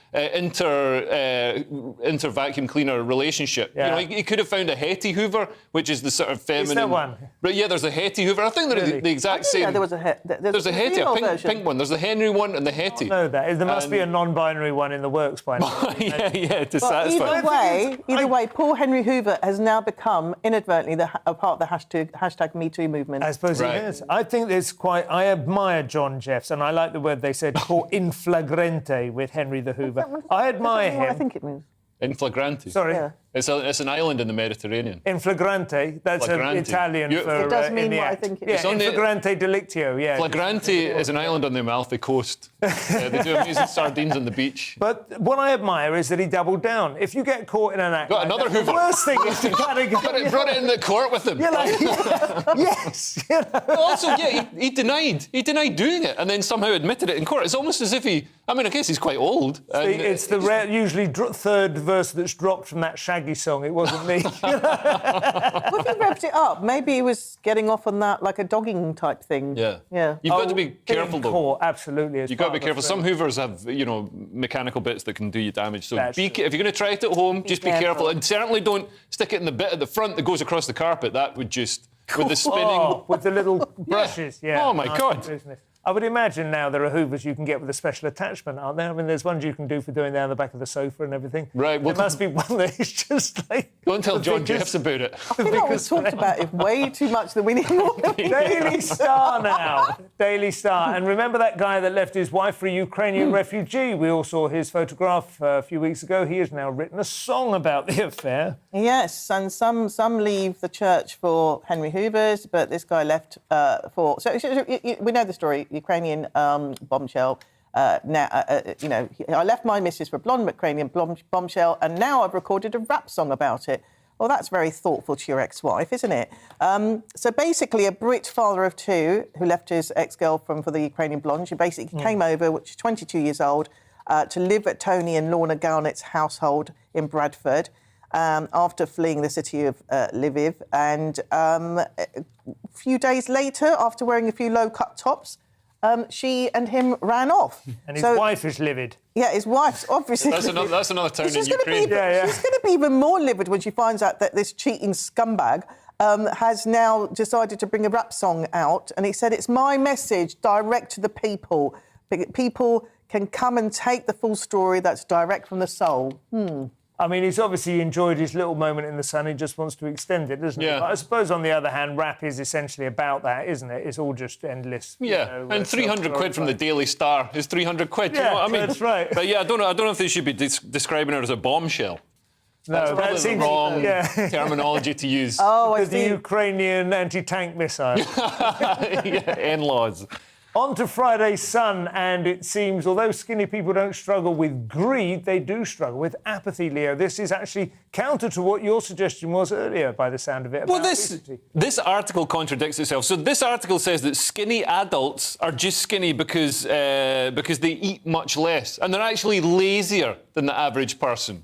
inter-vacuum cleaner relationship. Yeah. He could have found a Hetty Hoover, which is the sort of feminine... Is there one? But yeah, there's a Hetty Hoover. I think they're the exact same. There was there's a Hetty, a pink one. There's the Henry one and the Hetty. I know that. There must be a non-binary one in the works by now. To satisfy. Either way, poor Henry Hoover has now become inadvertently a part of the hashtag MeToo movement. I suppose he is. I think I admire John Jeffs, and I like the word they said, called in flagrante with Henry the Hoover. I admire him. What I think it means. In flagrante. Sorry. Yeah. It's an island in the Mediterranean. In flagrante, that's Italian for... It does mean what I think it is. Yeah, in flagrante delictio, yeah. Flagrante is an island on the Amalfi Coast. They do amazing sardines on the beach. But what I admire is that he doubled down. If you get caught in an act... Got another Hoover. The worst thing is to kind of go... Brought it in the court with him. You're like, yes! Also, yeah, he denied doing it and then somehow admitted it in court. It's almost as if he... I mean, I guess he's quite old. It's the usually third verse that's dropped from that Shaggy song. It wasn't me. Well, if he revved it up, maybe he was getting off on that like a dogging type thing. Yeah. Yeah. You've got to be careful, though. Court, absolutely. You've got to be careful. Some Hoovers have, mechanical bits that can do you damage. So if you're going to try it at home, just be careful. And certainly don't stick it in the bit at the front that goes across the carpet. That would just... With the spinning... with the little brushes, yeah. Oh, my God. I would imagine now there are hoovers you can get with a special attachment, aren't there? I mean, there's ones you can do for doing down the back of the sofa and everything. Right. Well, there must be one that is just like... Don't tell John Jeffs about it. I feel like we've talked about it way too much that we need more. Daily Star now. Daily Star. And remember that guy that left his wife for a Ukrainian refugee? We all saw his photograph a few weeks ago. He has now written a song about the affair. Yes, and some leave the church for Henry Hoover's, but this guy left for... So we know the story, Ukrainian bombshell. I left my missus for a blonde Ukrainian bombshell, and now I've recorded a rap song about it. Well, that's very thoughtful to your ex-wife, isn't it? So basically, a Brit father of two who left his ex-girlfriend for the Ukrainian blonde, she basically came over, which is 22 years old, to live at Tony and Lorna Garnett's household in Bradford after fleeing the city of Lviv. And a few days later, after wearing a few low-cut tops, she and him ran off. And his wife is livid. Yeah, his wife's obviously... That's another town in Ukraine. She's going to be even more livid when she finds out that this cheating scumbag has now decided to bring a rap song out. And he said, it's my message direct to the people. People can come and take the full story that's direct from the soul. I mean, he's obviously enjoyed his little moment in the sun. He just wants to extend it, doesn't he? But I suppose, on the other hand, rap is essentially about that, isn't it? It's all just endless. Yeah, and 300 quid from the Daily Star is 300 quid. You know what I mean? That's right. But yeah, I don't know if they should be describing her as a bombshell. No, that's the wrong terminology to use. Because the Ukrainian anti-tank missile. In-laws. On to Friday's Sun, and it seems, although skinny people don't struggle with greed, they do struggle with apathy, Leo. This is actually counter to what your suggestion was earlier, by the sound of it. Well, this article contradicts itself. So this article says that skinny adults are just skinny because they eat much less, and they're actually lazier than the average person,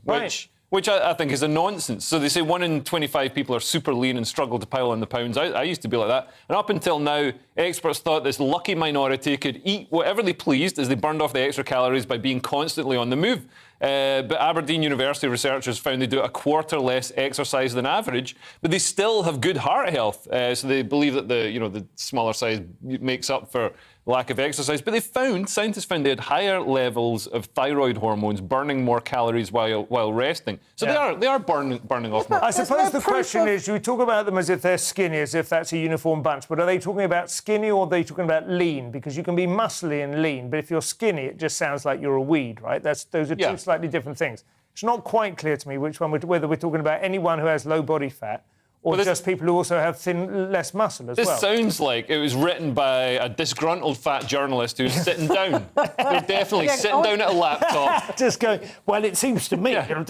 which I think is a nonsense. So they say 1 in 25 people are super lean and struggle to pile on the pounds. I used to be like that. And up until now, experts thought this lucky minority could eat whatever they pleased as they burned off the extra calories by being constantly on the move. But Aberdeen University researchers found they do a quarter less exercise than average, but they still have good heart health. So they believe that the smaller size makes up for lack of exercise. But scientists found they had higher levels of thyroid hormones, burning more calories while resting. So they are burning off more. I suppose the question is, we talk about them as if they're skinny, as if that's a uniform bunch, but are they talking about skinny or are they talking about lean? Because you can be muscly and lean, but if you're skinny, it just sounds like you're a weed, right? Those are two slightly different things. It's not quite clear to me whether we're talking about anyone who has low body fat or just people who also have less muscle as well. This sounds like it was written by a disgruntled fat journalist who's sitting down. They're definitely sitting down at a laptop. Just going, well, it seems to me. Drinking an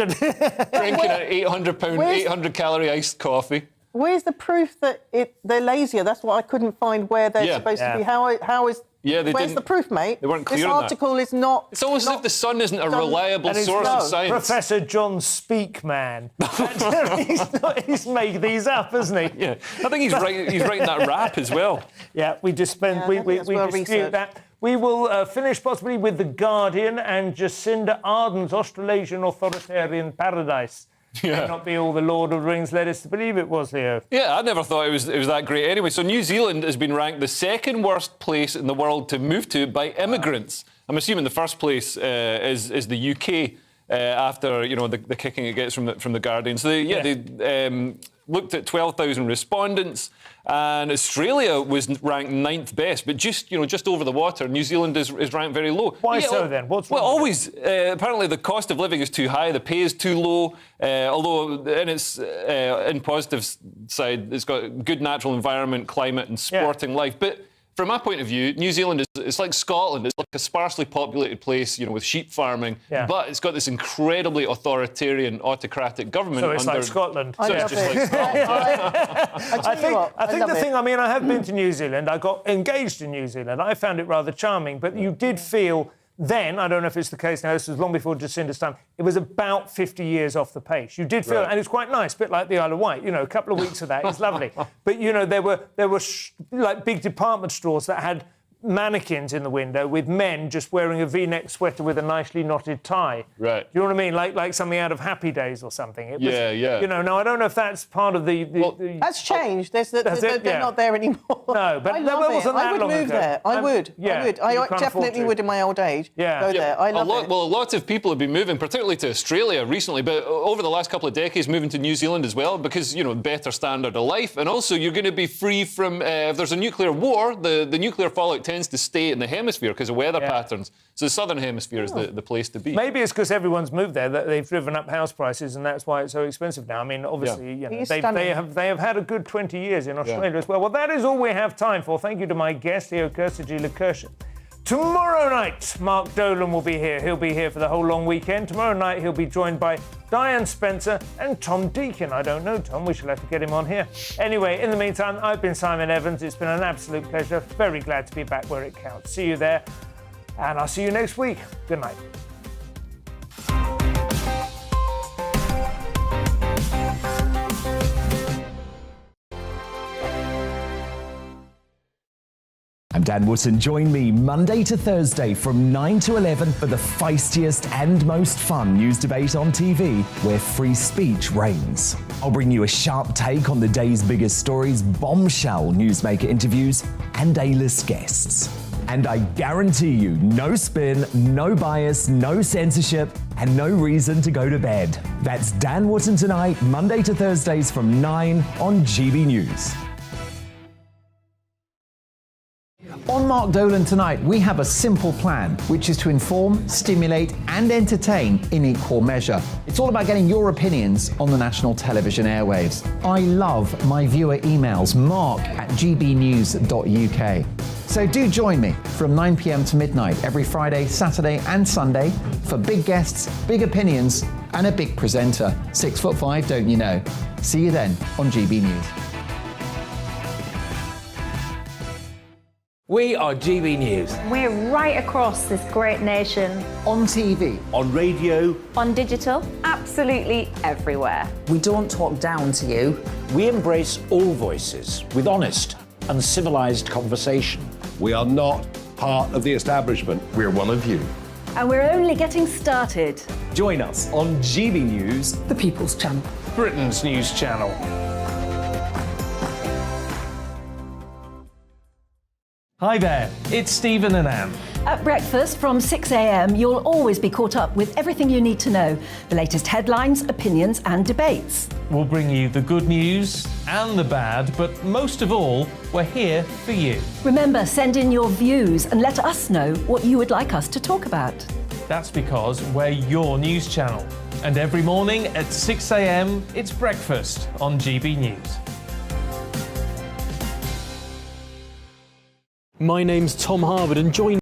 800-calorie iced coffee. Where's the proof that they're lazier? That's what I couldn't find where they're supposed to be. How is... Where's the proof, mate? They weren't clear this on article is not... It's almost as if the sun isn't a reliable source of science. Professor John Speakman. He's made these up, hasn't he? Yeah, I think he's writing that rap as well. Yeah, we dispute that. We will finish possibly with The Guardian and Jacinda Ardern's Australasian authoritarian paradise. May not be all the Lord of the Rings led us to believe it was, Leo. Yeah, I never thought it was that great anyway. So New Zealand has been ranked the second worst place in the world to move to by immigrants. I'm assuming the first place is the UK after the kicking it gets from the Guardian. So they looked at 12,000 respondents, and Australia was ranked 9th best, but just over the water. New Zealand is ranked very low. Why so then? What's wrong? Well, always apparently the cost of living is too high, the pay is too low. Although in positive side, it's got good natural environment, climate, and sporting life. But from my point of view, New Zealand it's like Scotland. It's like a sparsely populated place, with sheep farming, but it's got this incredibly authoritarian, autocratic government. So it's like Scotland. So it's just like Scotland. I think the thing, I have been to New Zealand. I got engaged in New Zealand. I found it rather charming, but you did feel then, I don't know if it's the case now, this was long before Jacinda's time, it was about 50 years off the pace. You did feel, and it's quite nice, a bit like the Isle of Wight, a couple of weeks of that is lovely. But, there were like big department stores that had mannequins in the window with men just wearing a V-neck sweater with a nicely knotted tie. Right. Do you know what I mean? Like something out of Happy Days or something. It was, yeah. You know, now I don't know if that's part of the That's changed. They're not there anymore. No, but I that love wasn't it. that I would long move ago. there. I would. Yeah, I would. you I can't definitely afford to. would in my old age. Go there. I love it. Well, a lot of people have been moving, particularly to Australia recently, but over the last couple of decades, moving to New Zealand as well, because, you know, better standard of life. And also, you're going to be free from, if there's a nuclear war, the nuclear fallout tends to stay in the hemisphere because of weather patterns. So the southern hemisphere is the place to be. Maybe it's because everyone's moved there that they've driven up house prices, and that's why it's so expensive now. I mean, obviously, you know, they have had a good 20 years in Australia as well. Well, that is all we have time for. Thank you to my guest, Leo Kershaji. Tomorrow night, Mark Dolan will be here. He'll be here for the whole long weekend. Tomorrow night, he'll be joined by Diane Spencer and Tom Deacon. I don't know Tom. We shall have to get him on here. Anyway, in the meantime, I've been Simon Evans. It's been an absolute pleasure. Very glad to be back where it counts. See you there, and I'll see you next week. Good night. I'm Dan Wootton. Join me Monday to Thursday from 9 to 11 for the feistiest and most fun news debate on TV, where free speech reigns. I'll bring you a sharp take on the day's biggest stories, bombshell newsmaker interviews, and A-list guests. And I guarantee you, no spin, no bias, no censorship, and no reason to go to bed. That's Dan Wootton tonight, Monday to Thursdays from 9 on GB News. On Mark Dolan tonight, we have a simple plan, which is to inform, stimulate, and entertain in equal measure. It's all about getting your opinions on the national television airwaves. I love my viewer emails, mark@gbnews.uk. So do join me from 9 p.m. to midnight every Friday, Saturday, and Sunday for big guests, big opinions, and a big presenter. 6'5", don't you know? See you then on GB News. We are GB News. We're right across this great nation. On TV. On radio. On digital. Absolutely everywhere. We don't talk down to you. We embrace all voices with honest and civilised conversation. We are not part of the establishment. We're one of you. And we're only getting started. Join us on GB News, The People's Channel. Britain's news channel. Hi there, it's Stephen and Anne. At breakfast from 6 a.m, you'll always be caught up with everything you need to know, the latest headlines, opinions, and debates. We'll bring you the good news and the bad, but most of all, we're here for you. Remember, send in your views and let us know what you would like us to talk about. That's because we're your news channel. And every morning at 6 a.m, it's breakfast on GB News. My name's Tom Harwood, and join